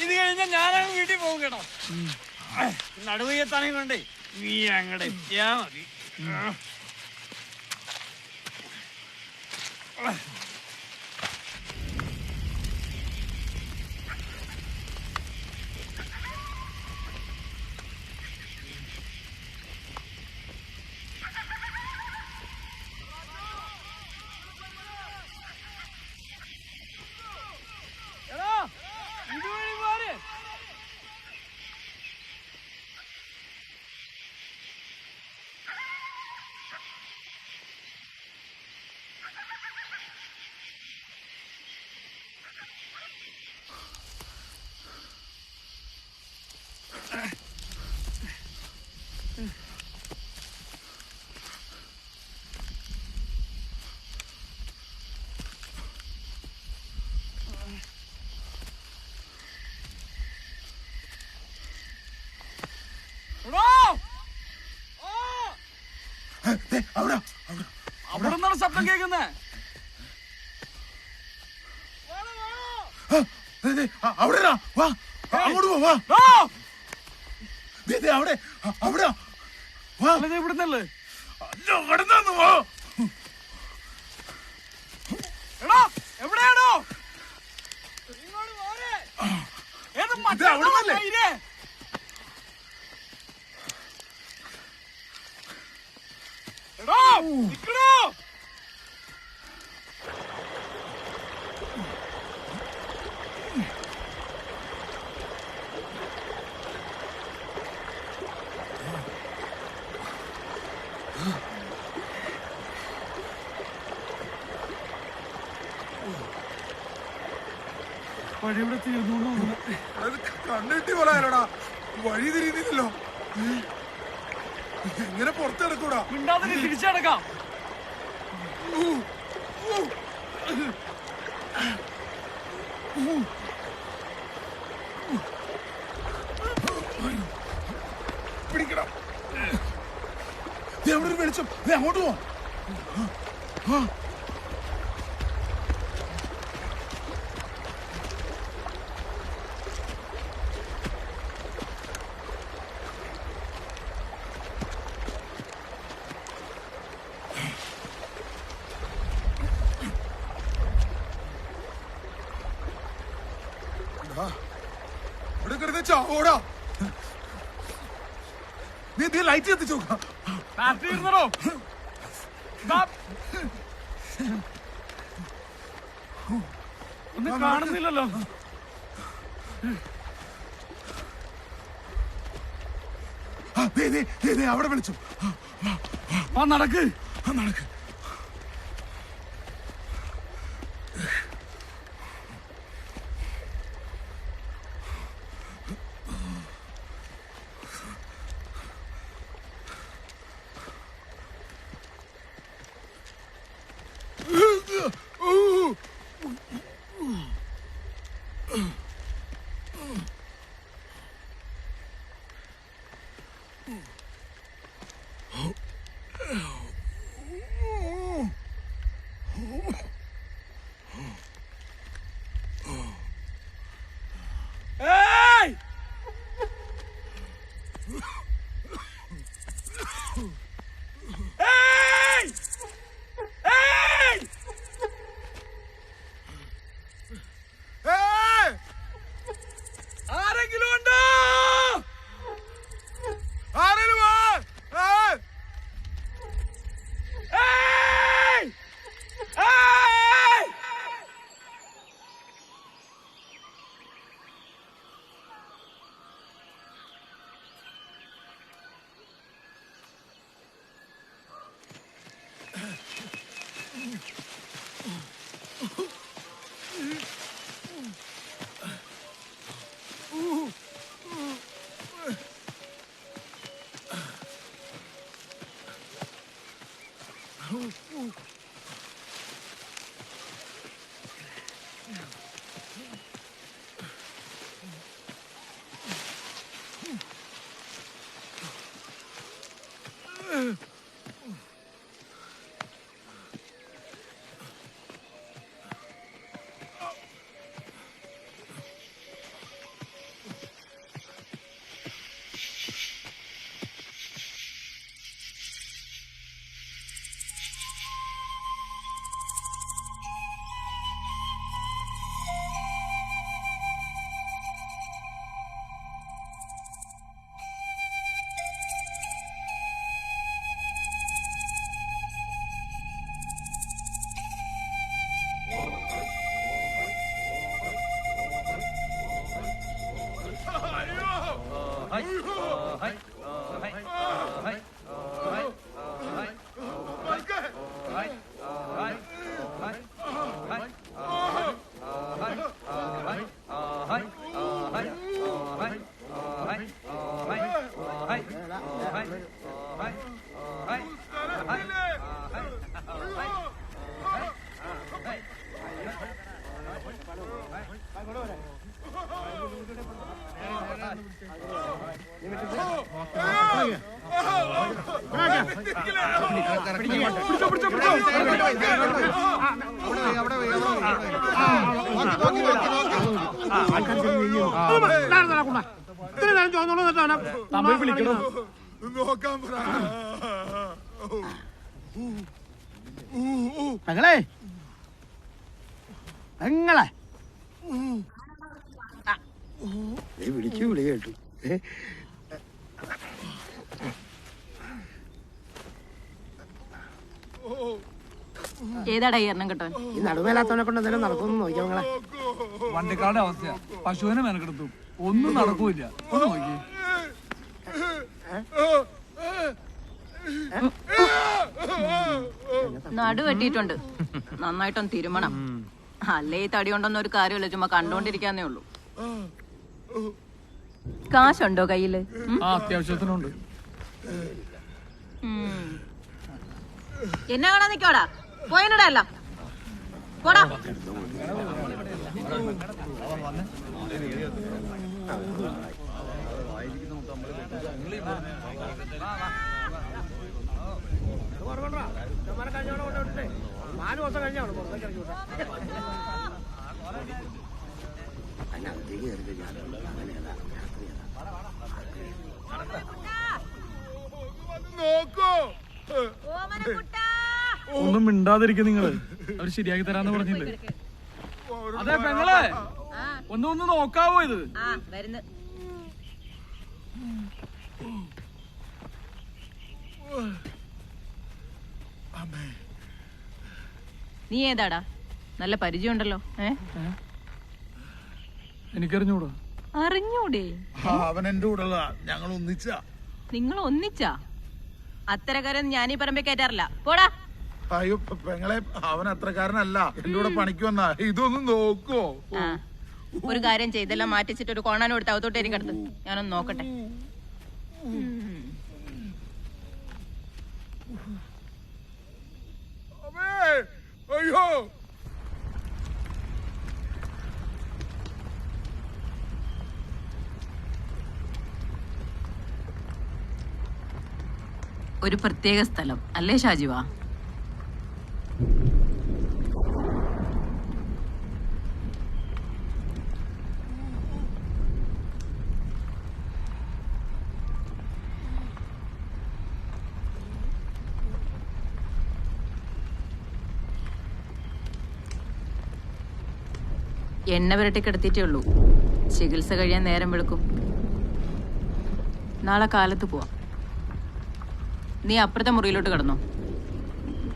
ഇത് കഴിഞ്ഞാൽ ഞാനങ്ങ് വീട്ടിൽ പോകും കേട്ടോ. നടുവയ്യത്താണെങ്കിൽ കൊണ്ടേ നീ അങ്ങടെ എത്തിയാ മതി. അവിടെ നിന്നാണ് ശബ്ദം കേൾക്കുന്നേ. അവിടെ അങ്ങോട്ട് പോവാ. അവിടെ അവിടെ ഇവിടുന്നല്ലേ കടന്നു പോ. എവിടെയാണോ അവിടുന്നല്ലേ? വഴിയുടെ തീർന്നു. കണ്ടിട്ട് പോലാലോടാ, വഴി തിരിയുന്നില്ലല്ലോ. എങ്ങനെ പുറത്ത് കിടക്കൂടാ? മിണ്ടാതെ തിരിച്ചടക്കാം. പിടിക്കണം. എവിടെ ഒരു വെളിച്ചം, അങ്ങോട്ട് പോവാം. ഇവിടെ കിടന്ന് ചാവോടാ. നീ ലൈറ്റ് കത്തിച്ചു നോക്കാം. ബാറ്ററി ഇരുന്നോ? ഒന്നും കാണുന്നില്ലല്ലോ. അവിടെ വിളിച്ചു. നടക്ക് നടക്ക്. പെങ്ങളെ പെങ്ങളെ വിളിച്ചു വിളി കേട്ടു. ഏതാടാ ഈ എണ്ണം കേട്ടോ? ഈ നടുവേലാത്തവനെ കൊണ്ട് എന്തെങ്കിലും നടക്കുമെന്ന് നോക്കിയാ പെങ്ങളെ. വണ്ടിക്കാരുടെ അവസ്ഥ പശുവിനെ മെനക്കെടുത്തു, ഒന്നും നടക്കൂല. ഒന്ന് നോക്കി. നടു വെട്ടിയിട്ടുണ്ട്, നന്നായിട്ടൊന്ന് തിരുമണം. അല്ലേ ഈ തടി കൊണ്ടൊന്നും ഒരു കാര്യമില്ല, ചുമ്മാ കണ്ടോണ്ടിരിക്കാന്നേ ഉള്ളൂ. കാശുണ്ടോ കയ്യില്? അത്യാവശ്യത്തിനുണ്ട്. എന്നാ കാണാൻ നിക്കോടാ, പോയനടല്ല പോടാ. ഒന്നും മിണ്ടാതിരിക്കും നിങ്ങള്, അവര് ശരിയാക്കി തരാന്ന് പറഞ്ഞില്ലേ? അതെ പെങ്ങളെ, ഒന്ന് നോക്കാവോ ഇത്? നീ ഏതാടാ? നല്ല പരിചയമുണ്ടല്ലോ. എനിക്കറിഞ്ഞൂടാ. അറിഞ്ഞൂടെ? അവൻ എന്റെ കൂടെ ഞങ്ങൾ ഒന്നിച്ചാ. നിങ്ങൾ ഒന്നിച്ചാ? അത്തരക്കാരൻ ഞാനീ പറമ്പേ കയറ്റാറില്ല, പോടാ. അയ്യോ പെങ്ങളെ, അവൻ അത്രക്കാരനല്ല, എന്റെ കൂടെ പണിക്ക് വന്നാ. ഇതൊന്നും നോക്കോ? ഒരു കാര്യം ചെയ്തെല്ലാം മാറ്റിച്ചിട്ട് ഒരു കോണാനും എടുത്ത് അകത്തോട്ടേക്ക് കിടത്ത്, ഞാനൊന്ന് നോക്കട്ടെ. അയ്യോ ഒരു പ്രത്യേക സ്ഥലം അല്ലേ ഷാജിവാ? എണ്ണ വിരട്ടി കിടത്തിയിട്ടേ ഉള്ളൂ, ചികിത്സ കഴിയാൻ നേരം വെളുക്കും. നാളെ കാലത്ത് പോവാം. നീ അപ്പുറത്തെ മുറിയിലോട്ട് കിടന്നോ.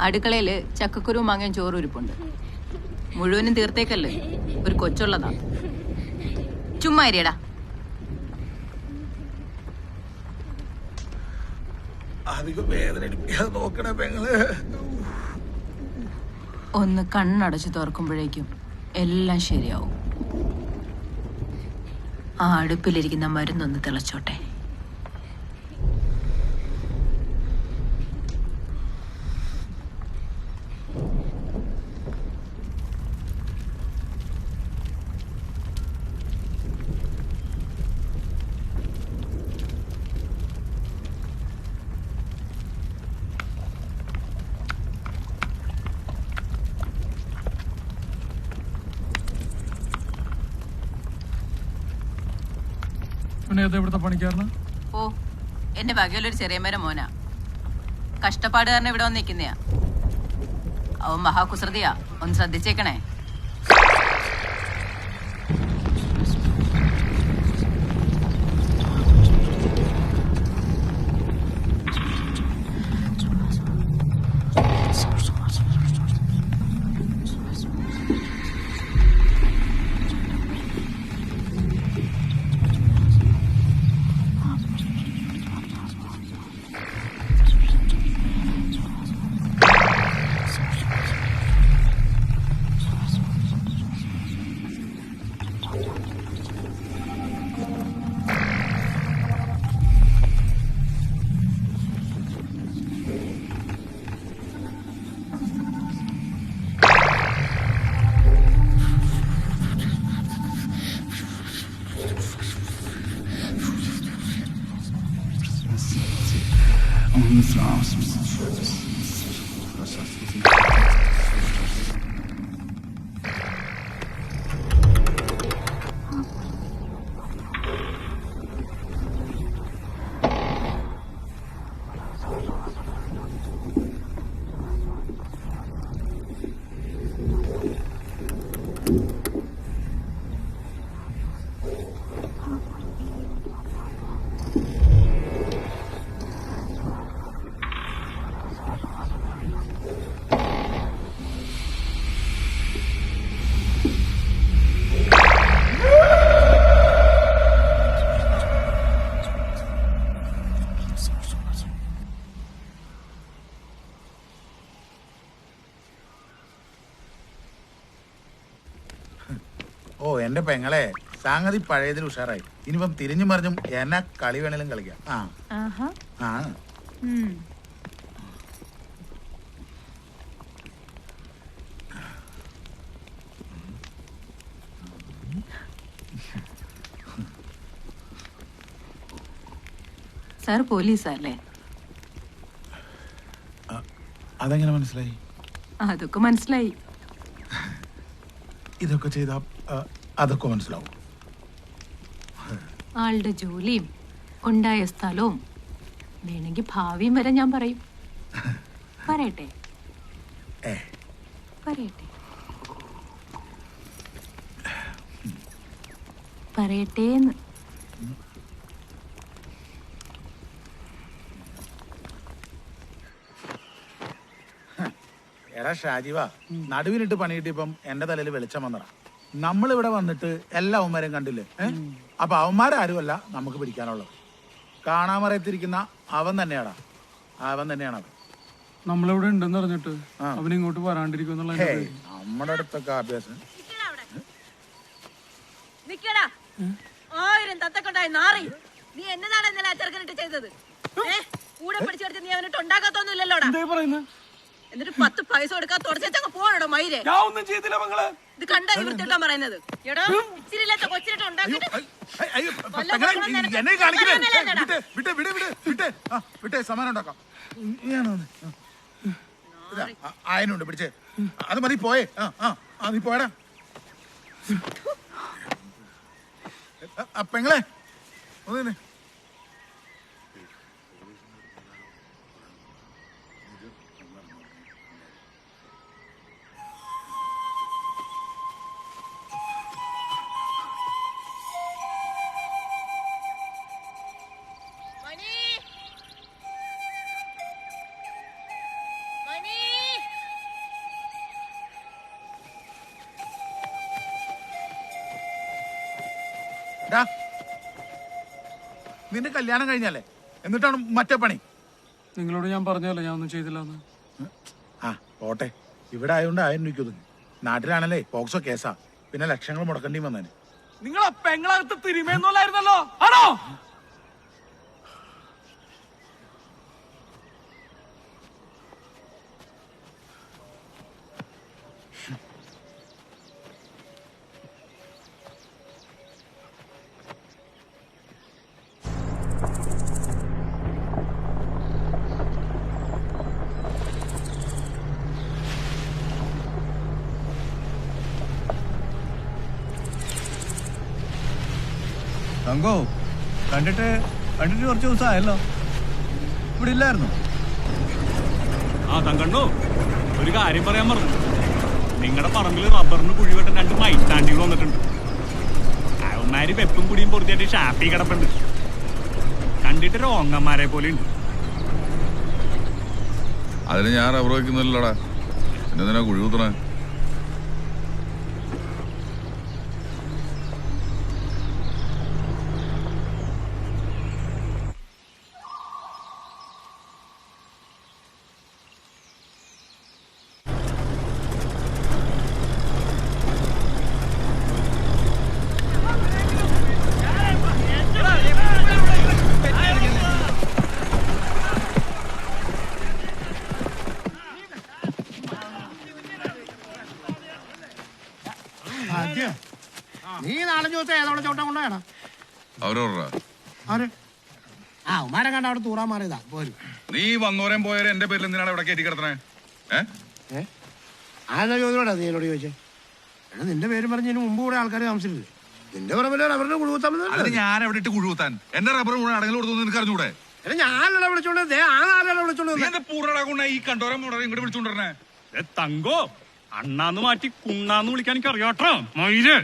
അടുക്കളയിൽ ചക്കക്കുരുവും മാങ്ങയും ചോറും ഇരിപ്പുണ്ട്. മുഴുവനും തീർത്തേക്കല്ലേ, ഒരു കൊച്ചുള്ളതാ. ചുമ്മാ ഇരിയടാ. അധികം വേദന നോക്കണേ പെങ്ങള്. ഒന്ന് കണ്ണടച്ച് തുറക്കുമ്പോഴേക്കും എല്ലാം ശരിയാവും. ആ അടുപ്പിലിരിക്കുന്ന മരുന്നൊന്ന് തിളച്ചോട്ടെ. പിന്നെ ഏതാ ഇവിടുത്തെ പണിക്കാരന്? ഓ, എന്റെ വകയിലൊരു ചെറിയമ്മേരെ മോനാ. കഷ്ടപ്പാട് കാരണം ഇവിടെ വന്ന് നിൽക്കുന്നയാ. അവൻ മഹാകുസൃതിയാ, ഒന്ന് ശ്രദ്ധിച്ചേക്കണേ. ഓ എന്റെ പെങ്ങളെ, സംഗതി പഴയതിൽ ഉഷാറായി. ഇനിയിപ്പം തിരിഞ്ഞു മറിഞ്ഞും എന്നാ കളി വേണേലും കളിക്കാം. ആ സാർ പോലീസല്ലേ? അതെങ്ങനെ മനസ്സിലായി? അതൊക്കെ മനസ്സിലായി. ഇതൊക്കെ ചെയ്താ അതൊക്കെ മനസ്സിലാവും. ആളുടെ ജോലിയും ഉണ്ടായ സ്ഥലവും വേണമെങ്കിൽ ഭാവിയും വരെ ഞാൻ പറയും. പറയട്ടെ? പറയട്ടെ? പറയട്ടേന്ന്. എടാ ഷാജിവ, നടുവിനിട്ട് പണി കിട്ടിയപ്പം എന്റെ തലയിൽ വെളിച്ചം വന്നടാ. നമ്മളിവിടെ വന്നിട്ട് എല്ലാ അവന്മാരെയും കണ്ടില്ലേ? അപ്പൊ അവന്മാരാരുമല്ല നമുക്ക് പിടിക്കാനുള്ളത്. കാണാമറയത്തിരിക്കുന്ന അവൻ തന്നെയാടാ, അവൻ തന്നെയാണ് അവൻ. നമ്മളിവിടെ ഉണ്ടെന്ന് അറിഞ്ഞിട്ട് അവൻ ഇങ്ങോട്ട് വരാണ്ടിരിക്കുന്നുള്ള നമ്മുടെ അടുത്തൊക്കെ അഭ്യാസം. ആയിരം തത്തക്കൊണ്ടായി നാറി. നീ എന്നതാണ് ഇന്നലെ ചെറുക്കനിട്ട് ചെയ്തത്? കൂടെ പഠിച്ചെടുത്ത് നീ അവനിട്ട് ഉണ്ടാക്കാത്തൊന്നുമില്ലല്ലോടാ. എന്നിട്ട് 10 പൈസ കൊടുക്കാൻ തുടച്ചങ്ങ് പോണോ മയിരെ? ഇത് കണ്ടാ വൃത്തിട്ടാ പറയുന്നത്. എടാ ഇച്ചിരില്ലാത്ത കൊച്ചിട്ട് ഉണ്ടാക്കിട്ട് സമാനം ഉണ്ടാക്കാം. ആയനുണ്ട് പിടിച്ചേ, അത് മതി. പോയേ നീ പോയടാ. പെങ്ങളെ ഒന്ന് നിന്റെ കല്യാണം കഴിഞ്ഞല്ലേ, എന്നിട്ടാണ് മറ്റേ പണി? നിങ്ങളോട് ഞാൻ പറഞ്ഞല്ലേ ഞാൻ ഒന്നും ചെയ്തില്ലെന്ന്. പോട്ടെ, ഇവിടെ ആയതുകൊണ്ട് 1000 രൂപയ്ക്ക് ഒതുങ്ങി. നാട്ടിലാണല്ലേ പോക്സോ കേസാ, പിന്നെ ലക്ഷങ്ങൾ മുടക്കേണ്ടി വന്നേനെ. നിങ്ങളെ പെങ്ങളകത്ത് തിരുമേന്നോലായിരുന്നല്ലോ, ആണോ? തങ്കോ, കണ്ടിട്ട് കുറച്ച് ദിവസമായല്ലോ. ഇവിടെ ഇല്ലായിരുന്നു. ആ തങ്കണ്ണു, ഒരു കാര്യം പറയാൻ പറഞ്ഞു. നിങ്ങളുടെ പറമ്പിൽ റബ്ബറിന് കുഴി വെട്ടാൻ 2 മൈസ്റ്റാൻഡുകൾ വന്നിട്ടുണ്ട്. അവന്മാര് വെപ്പും കുടിയും പൊറുത്തിയായിട്ട് ഷാപ്പി കിടപ്പുണ്ട്. കണ്ടിട്ട് രോങ്ങന്മാരെ പോലെ ഉണ്ട്. അതിന് ഞാൻ റബ്ബർ വയ്ക്കുന്നില്ലടാ. എന്തിനാ കുഴി കുത്തണേ? നീ 4 ദിവസം ഏതോടെ ചോട്ടം കൊണ്ടാണ് അവരോടാ ഉമാരെ കണ്ട അവിടെ തൂറാൻ മാറിയതാ. പോരും നീ വന്നോരം പോയാലും എന്റെ പേരിൽ എന്തിനാണ് ഇവിടെ കയറ്റി കിടത്തണേ? ആരെന്നാ ചോദിച്ചോടാ നീ എന്നോട് ചോദിച്ചേ? എടാ നിന്റെ പേരും പറഞ്ഞതിന് മുമ്പ് കൂടെ ആൾക്കാർ താമസിച്ചില്ലേ? നിന്റെ പറമ്പിൽ റബ്ബറിന് കുഴുകുത്താൻ ഞാൻ എവിടെ ഇട്ട് കുഴുകുത്താൻ? എന്റെ റബ്ബർ മുഴുവൻ അടങ്ങൽ കൊടുത്തു നിനക്ക് അറിഞ്ഞൂടെ? ഞാനല്ല വിളിച്ചോണ്ട് ആ നാളെ വിളിച്ചോണ്ട് പൂർണ്ണ ഈ കണ്ടോരം ഇങ്ങോട്ട് വിളിച്ചോണ്ടിരുന്നേ. തങ്കോ, അണ്ണാന്ന് മാറ്റി കുണ്ണാന്ന് വിളിക്കാൻ എനിക്ക് അറിയാട്ടോ. മയില്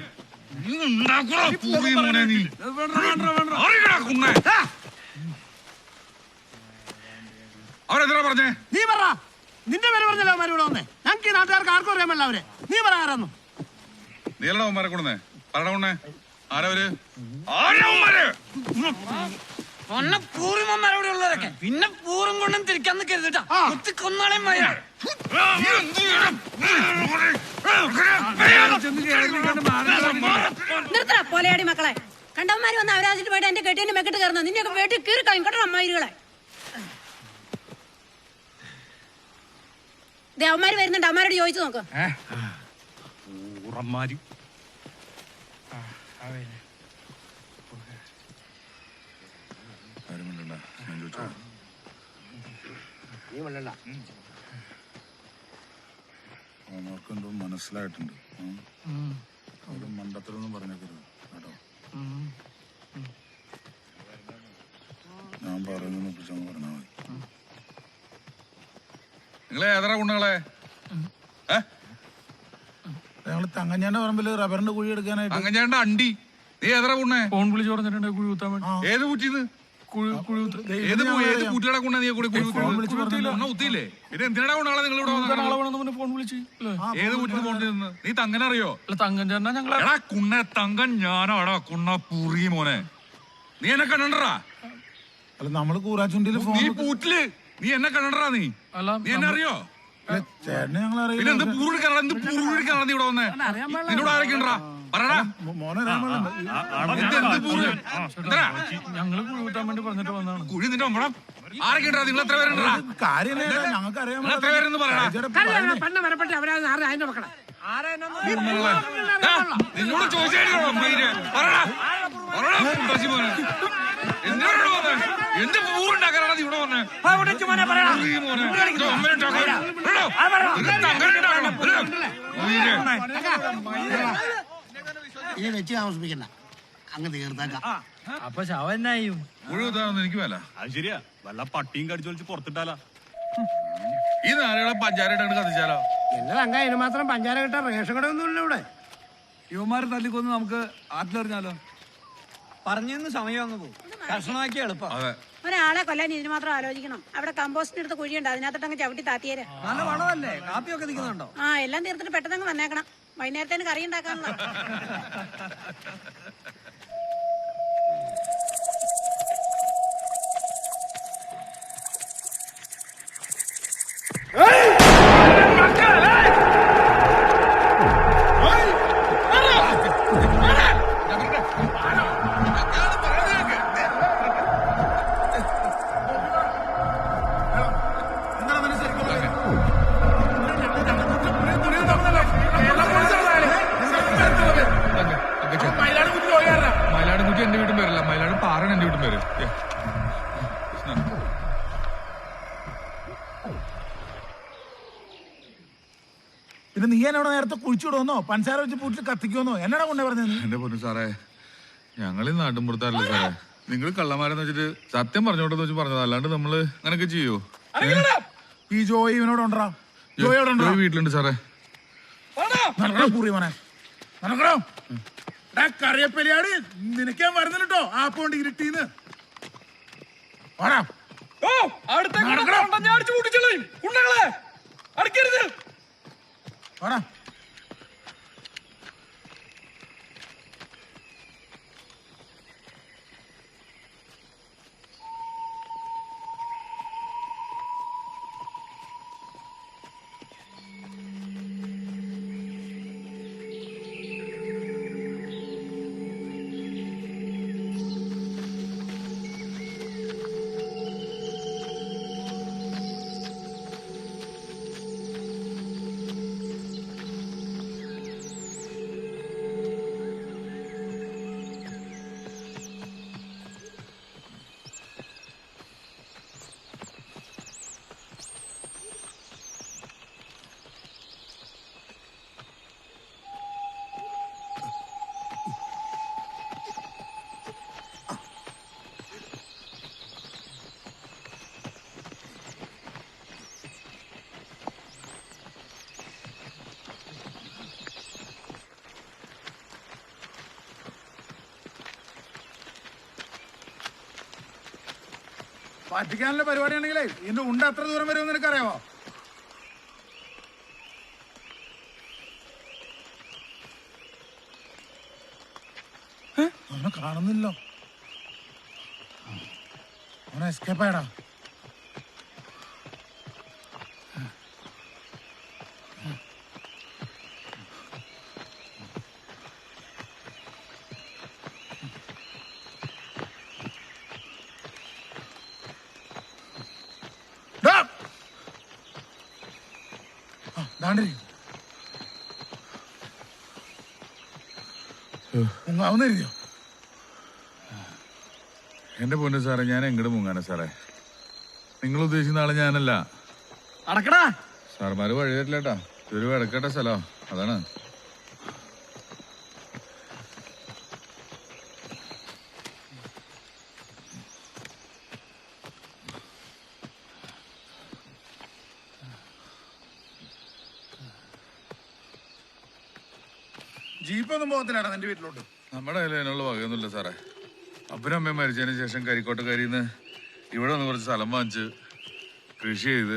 അവരെന്താ പറഞ്ഞേ? നീ പറ. നിന്റെ പേര് പറഞ്ഞല്ലോ അവന്മാർ ഇവിടെ വന്നേ. ഞങ്ങൾക്ക് ഈ നാട്ടുകാർക്ക് ആർക്കും അറിയാമല്ല അവരെ. നീ പറ ആരാന്നു. നീ അല്ലടാ അവന്മാരെ കൊണ്ടുവന്നേ? പറയണ കൊണ്ടേ ആരവര്? പൂർവന്മാരോടെ ഉള്ളവരൊക്കെ പിന്നെ പൂർവം കൊണ്ടും തിരിക്കാന്ന് കരുതിട്ടാ കൊന്നാളെ നിർത്തറ പോലെയാടി മക്കളെ. കണ്ടവന്മാര് വന്ന് അവരാജിട്ട് പോയിട്ട് എന്റെ കെട്ടിന്റെ മെക്കിട്ട് കയറുന്ന നിന്നെയൊക്കെ വീട്ടിൽ കീറി കളയും കേട്ടോ അമ്മായികളെ. അവന്മാര് വരുന്നുണ്ട്, അവന്മാരോട് ചോദിച്ചു നോക്ക്. അവർക്കെന്തോ മനസ്സിലായിട്ടുണ്ട്. ഒരു മണ്ടത്തിലൊന്നും പറഞ്ഞേക്കരുത് കേട്ടോ. ഞാൻ പറയുന്ന ഒപ്പിച്ചങ്ങ് പറഞ്ഞാൽ മതി. നിങ്ങളെ ഏതാ കുണ്ണുങ്ങളെ? ഞങ്ങള് തങ്കഞ്ഞാന്റെ പറമ്പില് റബ്ബറിന്റെ കുഴി എടുക്കാനായിട്ട്. തങ്കഞ്ഞാന്റെ അണ്ടി നീ ഏതാ കുണ്ണേ? ഫോൺ വിളിച്ച് പറഞ്ഞിട്ടുണ്ട് കുഴി കുത്താൻ വേണ്ടി. ഏത് കുറ്റിന്ന്? ഏത് കുറ്റിയുടെ കുണ്ണ നീ കൂടി കുത്തിയില്ലേ? ഇത് എന്തിനാ കുണ്ണാളെ നിങ്ങൾ ഇവിടെ ഫോൺ വിളിച്ച്? ഏത് കുറ്റിന്ന് ഫോൺ നിന്ന്? നീ തങ്കൻ അറിയോ? തങ്കൻ ചേട്ടനാ ഞങ്ങളെ. എടാ കുണ്ണ തങ്കൻ ഞാനാടാ കുണ്ണ പുറി മോനെ. നീ എന്നെ കണ്ടണ്ടാ? അല്ല നമ്മള് കൂറാച്ചുണ്ടില് നീ പൂറ്റില് നീ എന്നെ കണ്ടണ്ടാ? നീ എന്നെ അറിയോ? ചേട്ടനെ ഞങ്ങൾ അറിയാം. പിന്നെ എന്ത് പൂറുടിക്കാനാ? എന്ത് പൂറുടിക്കാനാ നീ ഇവിടെ വന്നേ? നിന്നോട് ആരൊക്കെ ഉണ്ടാ പറടാ. ഞങ്ങള് കുഴി കുത്താൻ വേണ്ടി പറഞ്ഞിട്ട് വന്നതാണ്. കുഴി നിന്റെ അമ്മണം ആരൊക്കെ ഉണ്ടാ? നിങ്ങൾ എത്ര പേരുണ്ടാ? കാര്യം ഞങ്ങൾക്ക് അറിയാം. എത്ര പേരെന്ന് പറയടാ. നിന്നോട് ചോദിച്ചാലോ എന്ത് പൂറുണ്ടാക്കാനാണ് നീ ഇവിടെ വന്നേ? ഇനി വെച്ച് താമസിപ്പിക്കണ്ട, അങ്ങ് തീർത്താക്കാം. അപ്പൊ ശവന്നായും മുഴുവൻ എനിക്ക് വേല. അത് ശരിയാ, വല്ല പട്ടിയും കടിച്ചു വലിച്ച് പുറത്തിട്ടാലോ. ഈ നാളുകളെ പഞ്ചായത്തായിട്ട് കത്തിച്ചാലോ? എന്റെ തങ്ക അതിന് മാത്രം പഞ്ചാര കിട്ടാൻ റേഷൻ കടയൊന്നും ഇല്ല ഇവിടെ. യുവമാരെ തല്ലിക്കൊന്ന് നമുക്ക് ആറ്റിലെറിഞ്ഞാലോ? പറഞ്ഞു സമയം അങ്ങ് പോകും. കർശനമാക്കി എളുപ്പം. ഒരാളെ കൊല്ലാൻ ഇതിന് മാത്രം ആലോചിക്കണം. അവിടെ കമ്പോസ്റ്റിന് എടുത്ത് കുഴിയുണ്ട്, അതിനകത്തോട്ടങ്ങ് ചവിട്ടി താത്തിയേരെ. നല്ല വണമല്ലേ? കാപ്പിയൊക്കെ നിൽക്കുന്നുണ്ടോ? എല്ലാം തീർത്തിട്ട് പെട്ടെന്ന് വന്നേക്കണം. വൈകുന്നേരത്തേന് കറി ഉണ്ടാക്കാനുള്ള. മയിലാടുംകുട്ടി എന്റെ വീട്ടും പേരല്ല, മയിലാടും പാറാണ് എന്റെ വീട്ടും പേര്. പിന്നെ നീ എന്നോട് നേരത്തെ കുഴിച്ചിടുവന്നോ പഞ്ചസാര വെച്ച് പൂട്ടിൽ കത്തിക്കുമെന്നോ എന്നടാ കൊണ്ടേ പറഞ്ഞത്? എന്റെ പൊന്നു സാറേ, ഞങ്ങൾ ഈ നാട്ടുമ്പുറത്താറല്ലേ സാറേ. നിങ്ങൾ കള്ളന്മാരെന്ന് വെച്ചിട്ട് സത്യം പറഞ്ഞോട്ടെന്ന് വെച്ച് പറഞ്ഞത്, അല്ലാണ്ട് നമ്മള് അങ്ങനൊക്കെ ചെയ്യോ? ഈ ജോയി ഇവനോട് ഉണ്ടോ? ജോയി വീട്ടിലുണ്ട് സാറേ. കറിയപ്പലിയാട് നിനക്കാൻ വരുന്നിട്ടോ ആ പോണ്ട് ഇരുട്ടീന്ന്. പറ്റിക്കാനുള്ള പരിപാടിയാണെങ്കിലേ ഇതിന്റെ ഉണ്ട അത്ര ദൂരം വരുമെന്ന് നിനക്കറിയാവോ? അവനെ കാണുന്നില്ലോ. അവനെ എസ്കേപ്പ് ആയടാ. മുങ്ങാവുന്നോ? എന്റെ പൊന്നു സാറേ, ഞാൻ എങ്ങോട്ട് മുങ്ങാനാ സാറേ? നിങ്ങൾ ഉദ്ദേശിക്കുന്ന ആള് ഞാനല്ല. സാർമാര് വഴി തരില്ലേട്ടാ. ഇതൊരു വിടക്കേട്ട സ്ഥലോ, അതാണ്. ജീപ്പൊന്നും പോകത്തില്ലാടാ നിന്റെ വീട്ടിലോട്ട്? നമ്മുടെ കയ്യിൽ അതിനുള്ള വകയൊന്നുമില്ല സാറേ. അപ്പനും അമ്മയും മരിച്ചതിന് ശേഷം കരിക്കോട്ടക്കരിന്ന് ഇവിടെ ഒന്ന് കുറച്ച് സ്ഥലം വാങ്ങിച്ച് കൃഷി ചെയ്ത്.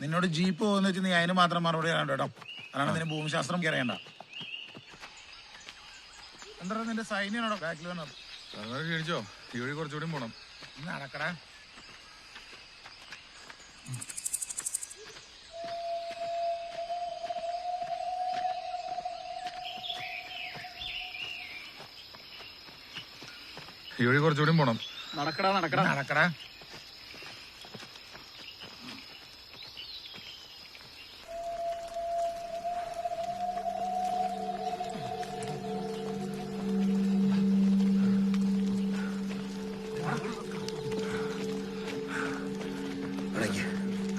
നിന്നോട് ജീപ്പ് പോകുന്ന വെച്ച് നീ അതിന് മാത്രം മറുപടി തരാണ്ട് കേട്ടോ. അതാണ് നിന്റെ ഭൂമിശാസ്ത്രം അറിയണ്ട. എന്താ നിന്റെ സൈന്യാണോ ബാക്കിൽ വന്നത്? സാറന്മാരെ ക്ഷണിച്ചോ? ഈ വഴി കുറച്ചുകൂടി പോണം. നടക്കടാ. ഈ വഴി കുറച്ചുകൂടി പോണം. നടക്കടാ നടക്കടാ നടക്കടാ.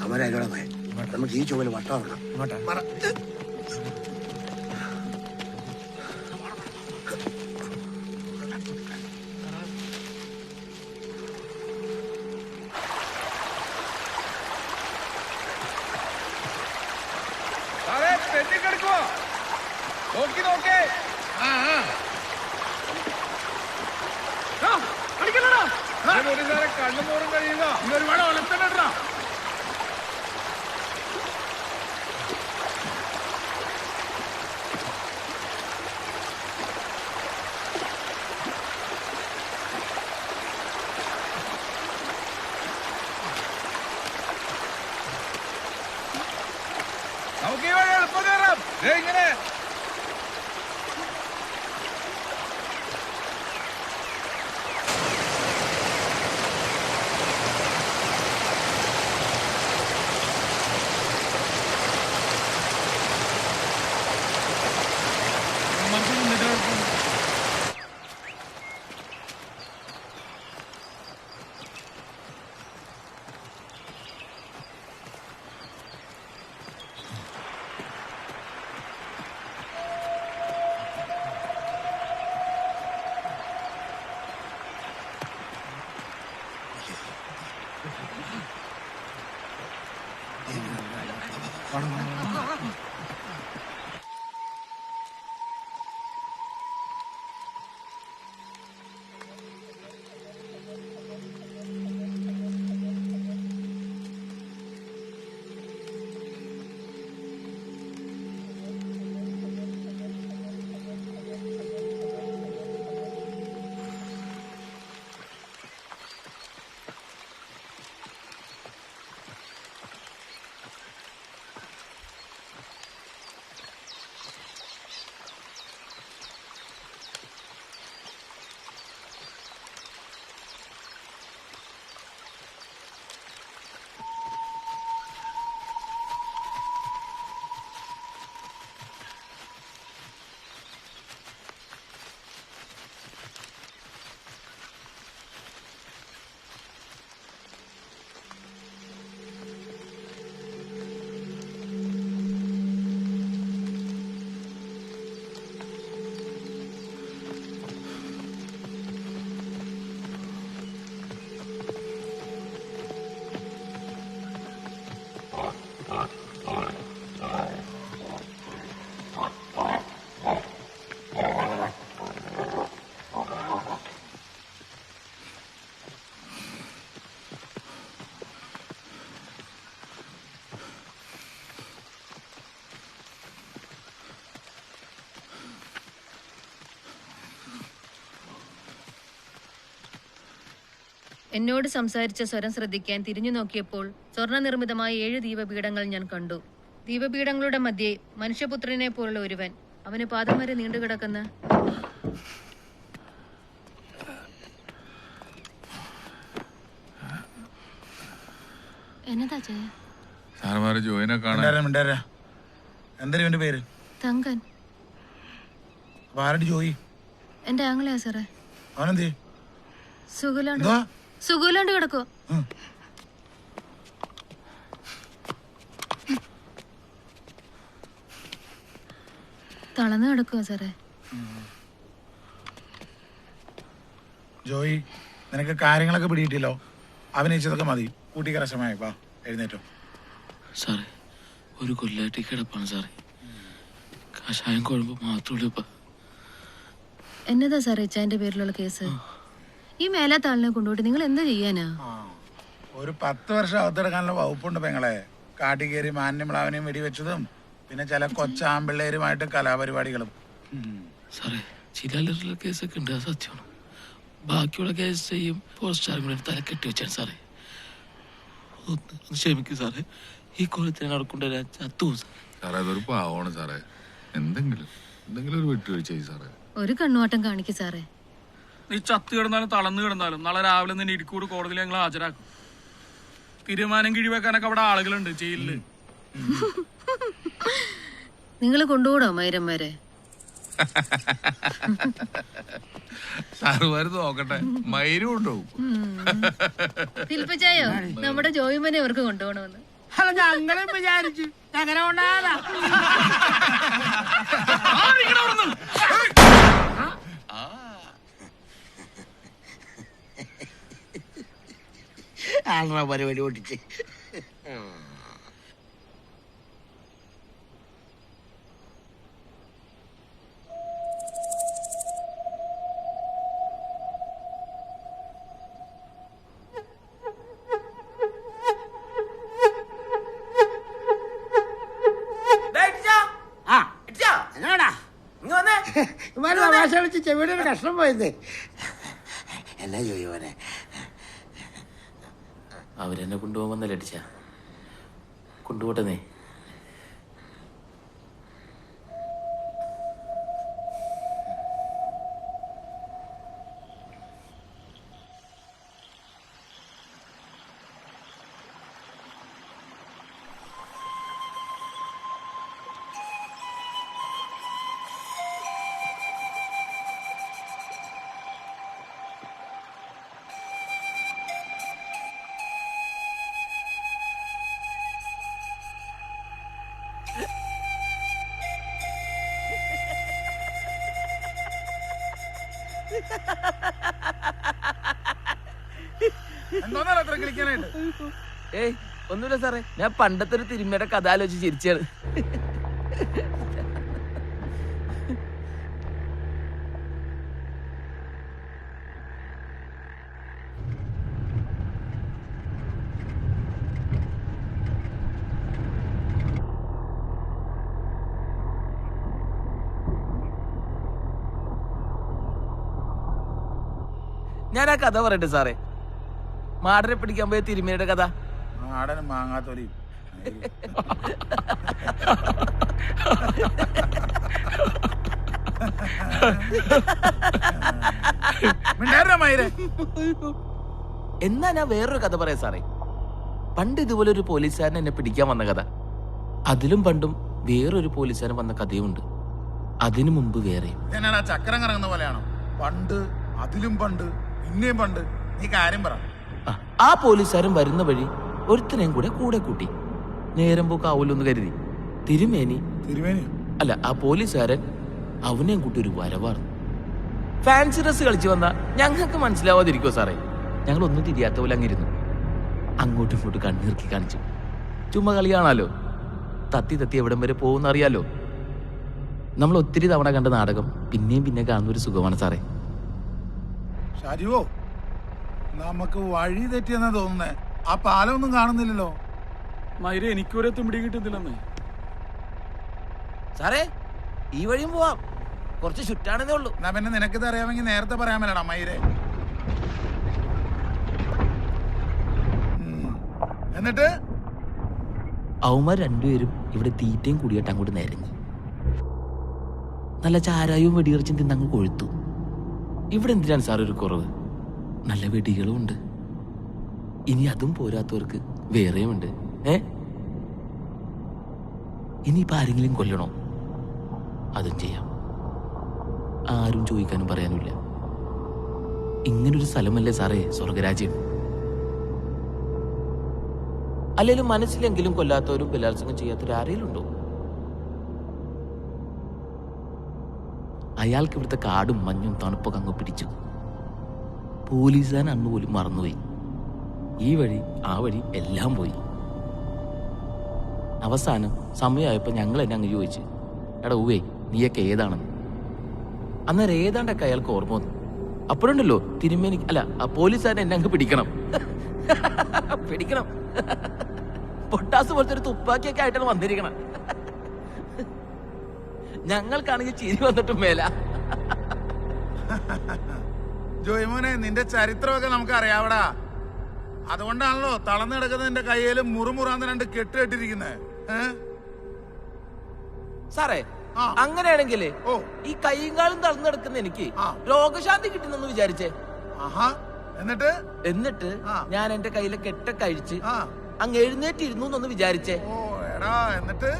അവരവിടെ നമുക്ക് ഈ ചുമല് വട്ടം കണ്ണുമോറും കഴിയുക. ഒരുപാട് ഒലത്തണ്ടാ. നമുക്ക് ഈ വഴി എളുപ്പം കയറാം. ഇങ്ങനെ എന്നോട് സംസാരിച്ച സ്വരം ശ്രദ്ധിക്കാൻ തിരിഞ്ഞു നോക്കിയപ്പോൾ സ്വർണ്ണ നിർമ്മിതമായ 7 ദീപപീഠങ്ങൾ ഞാൻ കണ്ടു. ദീപപീഠങ്ങളുടെ മധ്യേ മനുഷ്യപുത്രനെ പോലുള്ള ഒരുവൻ, അവന് പാദം വരെ നീണ്ടുകിടക്കുന്ന എന്നതാ ചായ? സാറന്മാര് ജോയിനെ കാണാൻ എന്തായാലും ഇവന്റെ പേര് തങ്കൻ. ആരുടെ ജോയി? എന്റെ ആങ്ങളെയാ സാറേ. അവനെന്തേ? സുഖമില്ലാണ്ട് കിടക്കോ? തളർന്നു കിടക്കുവോ സാറേ? ജോയി, നിനക്ക് കാര്യങ്ങളൊക്കെ പിടിയിട്ടില്ലോ? അഭിനയിച്ചതൊക്കെ മതി. കൂട്ടിക്കരശമായി വാ, എഴുന്നേറ്റോ. സാറേ, ഒരു കൊല്ലായിട്ട് കിടപ്പാണ് സാറേ. കഷായം കുഴമ്പ് മാത്രമേ ഇപ്പൊ. എന്നതാ സാറേ ഇച്ചാന്റെ പേരിലുള്ള കേസ്? ഈ മേലാത്ത ആളിനെ കൊണ്ടുപോയിട്ട് നിങ്ങൾ എന്താ ചെയ്യാനാ? ഒരു 10 വർഷം അകത്തെടുക്കാനുള്ള വകുപ്പുണ്ട് പെങ്ങളെ. കാട്ടി കയറി മാന്യമിളാവനെയും വെടിവെച്ചതും പിന്നെ ചില കൊച്ചാമ്പിള്ളേരുമായിട്ട് കലാപരിപാടികളും. സാറേ, ചില കേസൊക്കെ ഉണ്ട്, അത് സത്യമാണ്. ബാക്കിയുള്ള കേസ് ചെയ്യും പോസ്റ്റാറും കൂടെ തല കെട്ടി വെച്ചാണ് സാറേ. ക്ഷമിക്കും സാറേ, ഈ കൊല്ലത്തിന് നടക്കൊണ്ടു ചത്തു സാറേ. അതൊരു പാവമാണ് സാറേ. എന്തെങ്കിലും ഒരു വിട്ടുവീഴ്ച ചെയ്യും സാറേ. ഒരു കണ്ണുവാട്ടം കാണിക്കും സാറേ. നീ ചത്ത് കിടന്നാലും തളർന്നു കിടന്നാലും നാളെ രാവിലെ നിന്നെ ഇരിക്കൂട് കോടതിയിൽ ഞങ്ങൾ ഹാജരാക്കും. തീരുമാനം കിഴിവെക്കാനൊക്കെ അവിടെ ആളുകളുണ്ട് ജയിലില്. നിങ്ങൾ കൊണ്ടുപോടോ മൈരന്മാരെ? സാറുമാര് നോക്കട്ടെ, മയിലും കൊണ്ടുപോകും. ശില്പിച്ചായോ നമ്മുടെ ജോയിമനെ അവർക്ക് കൊണ്ടുപോകണമെന്ന്? അല്ല, ഞങ്ങളും വിചാരിച്ചു എങ്ങനെ കൊണ്ടാകാനാ. ആളാ പരിപാടി ഓട്ടിച്ച്. തമാശ കളിച്ച് ചെവിയുടെ ഒരു കഷ്ണം പോയത്. എന്നാ ചോദിയോനെ? അവരെന്നെ കൊണ്ടുപോകുന്നല്ലേ അടിച്ച. കൊണ്ടുപോട്ടെ നീ. ഒന്നുമില്ല സാറേ, ഞാൻ പണ്ടത്തെ ഒരു തിരുമയുടെ കഥ ആലോചിച്ച് ചിരിച്ചാണ്. ഞാൻ ആ കഥ പറയട്ടെ സാറേ, മാടനെ പിടിക്കാൻ പോയ തിരുമേനിയുടെ കഥ. മാടനും മാങ്ങാത്തൊലി എന്നാ ഞാൻ വേറൊരു കഥ പറയാം സാറേ. പണ്ട് ഇതുപോലെ ഒരു പോലീസുകാരൻ എന്നെ പിടിക്കാൻ വന്ന കഥ. അതിലും പണ്ടും വേറൊരു പോലീസുകാരൻ വന്ന കഥയുമുണ്ട്. അതിനു മുമ്പ് വേറെയും. എന്നാടാ ചക്രം കറങ്ങുന്ന പോലെയാണോ? പണ്ട്, അതിലും പണ്ട്, പിന്നെയും പണ്ട്. നീ കാര്യം പറ. ആ പോലീസുകാരൻ വരുന്ന വഴി ഒരുത്തനെയും കൂടെ കൂട്ടി. നേരം പോക്കാവൂലൊന്ന് കരുതി തിരുമേനി അല്ല, ആ പോലീസുകാരൻ അവനെയും കൂട്ടി ഒരു വരവാർന്നു. ഫാൻസി ഡ്രസ് കളിച്ചു വന്ന ഞങ്ങൾക്ക് മനസ്സിലാവാതിരിക്കുമോ സാറേ? ഞങ്ങൾ ഒന്നും തിരിയാത്ത പോലെ അങ്ങിരുന്നു. അങ്ങോട്ടും ഇങ്ങോട്ടും കണ്ണീർക്കി കാണിച്ചു. ചുമ്മാ കളി കാണാലോ. തത്തി എവിടം വരെ പോകുന്ന അറിയാലോ. നമ്മൾ ഒത്തിരി തവണ കണ്ട നാടകം പിന്നെയും പിന്നെ കാണുന്ന ഒരു സുഖമാണ് സാറേ. ഷാജുവോ, നമുക്ക് വഴി തെറ്റിയെന്നാ തോന്നുന്നേ. ആ പാലമൊന്നും കാണുന്നില്ലല്ലോ. മൈര എനിക്കൊരു തുമ്പിടി കിട്ടുന്നില്ലെന്നേ. സാറേ, ഈ വഴിയും പോവാം. കുറച്ച് ചുറ്റാണെന്നേ ഉള്ളൂ. എന്നാ പിന്നെ നിനക്കിത് അറിയാമെങ്കിൽ നേരത്തെ പറയാമല്ലടാ മൈരെ. എന്നിട്ട് അവന്മാർ രണ്ടുപേരും ഇവിടെ തീറ്റയും കുടിയായിട്ട് അങ്ങോട്ട് നിരങ്ങി. നല്ല ചാരായവും വെടിയിറച്ചും തിന്നങ്ങ് കൊഴുത്തു. ഇവിടെ എന്തിനാണ് സാർ ഒരു കുറവ്? നല്ല വെടികളും ഉണ്ട്. ഇനി അതും പോരാത്തവർക്ക് വേറെയുമുണ്ട്. ഇനിയിപ്പോ ആരെങ്കിലും കൊല്ലണോ? അതും ചെയ്യാം. ആരും ചോദിക്കാനും പറയാനുമില്ല. ഇങ്ങനൊരു സ്ഥലമല്ലേ സാറേ സ്വർഗരാജ്യം. അല്ലെങ്കിലും മനസ്സിലെങ്കിലും കൊല്ലാത്തവരും ബലാത്സംഗം ചെയ്യാത്തവരും ആരെങ്കിലും ഉണ്ടോ? അയാൾക്ക് ഇവിടുത്തെ കാടും മഞ്ഞും തണുപ്പൊക്കെ അങ്ങ് പിടിച്ചു. പോലീസുകാരൻ അന്ന് പോലും മറന്നുപോയി. ഈ വഴി ആ വഴി എല്ലാം പോയി. അവസാനം സമയമായപ്പോ ഞങ്ങൾ എന്നെ അങ്ങ് ചോദിച്ചു, എടാ ഊവേ നീയൊക്കെ ഏതാണെന്ന്. അന്നേരം ഏതാണ്ടൊക്കെ അയാൾക്ക് ഓർമ്മ വന്നു. അപ്പോഴുണ്ടല്ലോ തിരുമേനി അല്ല, ആ പോലീസുകാരൻ എന്നെ അങ്ങ് പിടിക്കണം. പൊട്ടാസ് പോലത്തെ ഒരു തുപ്പാക്കിയൊക്കെ ആയിട്ടാണ് വന്നിരിക്കണം. ഞങ്ങൾക്കാണെങ്കിൽ ചിരി വന്നിട്ടും മേല. ജോയ്മോനെ, നിന്റെ ചരിത്രമൊക്കെ നമുക്ക് അറിയാവടാ. അതുകൊണ്ടാണല്ലോ തളർന്നു കിടക്കുന്ന നിന്റെ കയ്യിൽ മുറുമുറാന്ന് രണ്ട് കെട്ടിരിക്കുന്നത്. സാറേ, അങ്ങനെയാണെങ്കിലേ ഈ കൈയും കാലും തളർന്നു കിടക്കുന്ന എനിക്ക് രോഗശാന്തി കിട്ടുന്നെന്ന് വിചാരിച്ചേ. എന്നിട്ട് ഞാൻ എന്റെ കയ്യിലെ കെട്ടൊക്കെ അഴിച്ച് അങ്ങ് എഴുന്നേറ്റിരുന്നു എന്നൊന്ന് വിചാരിച്ചേ. എന്നിട്ട്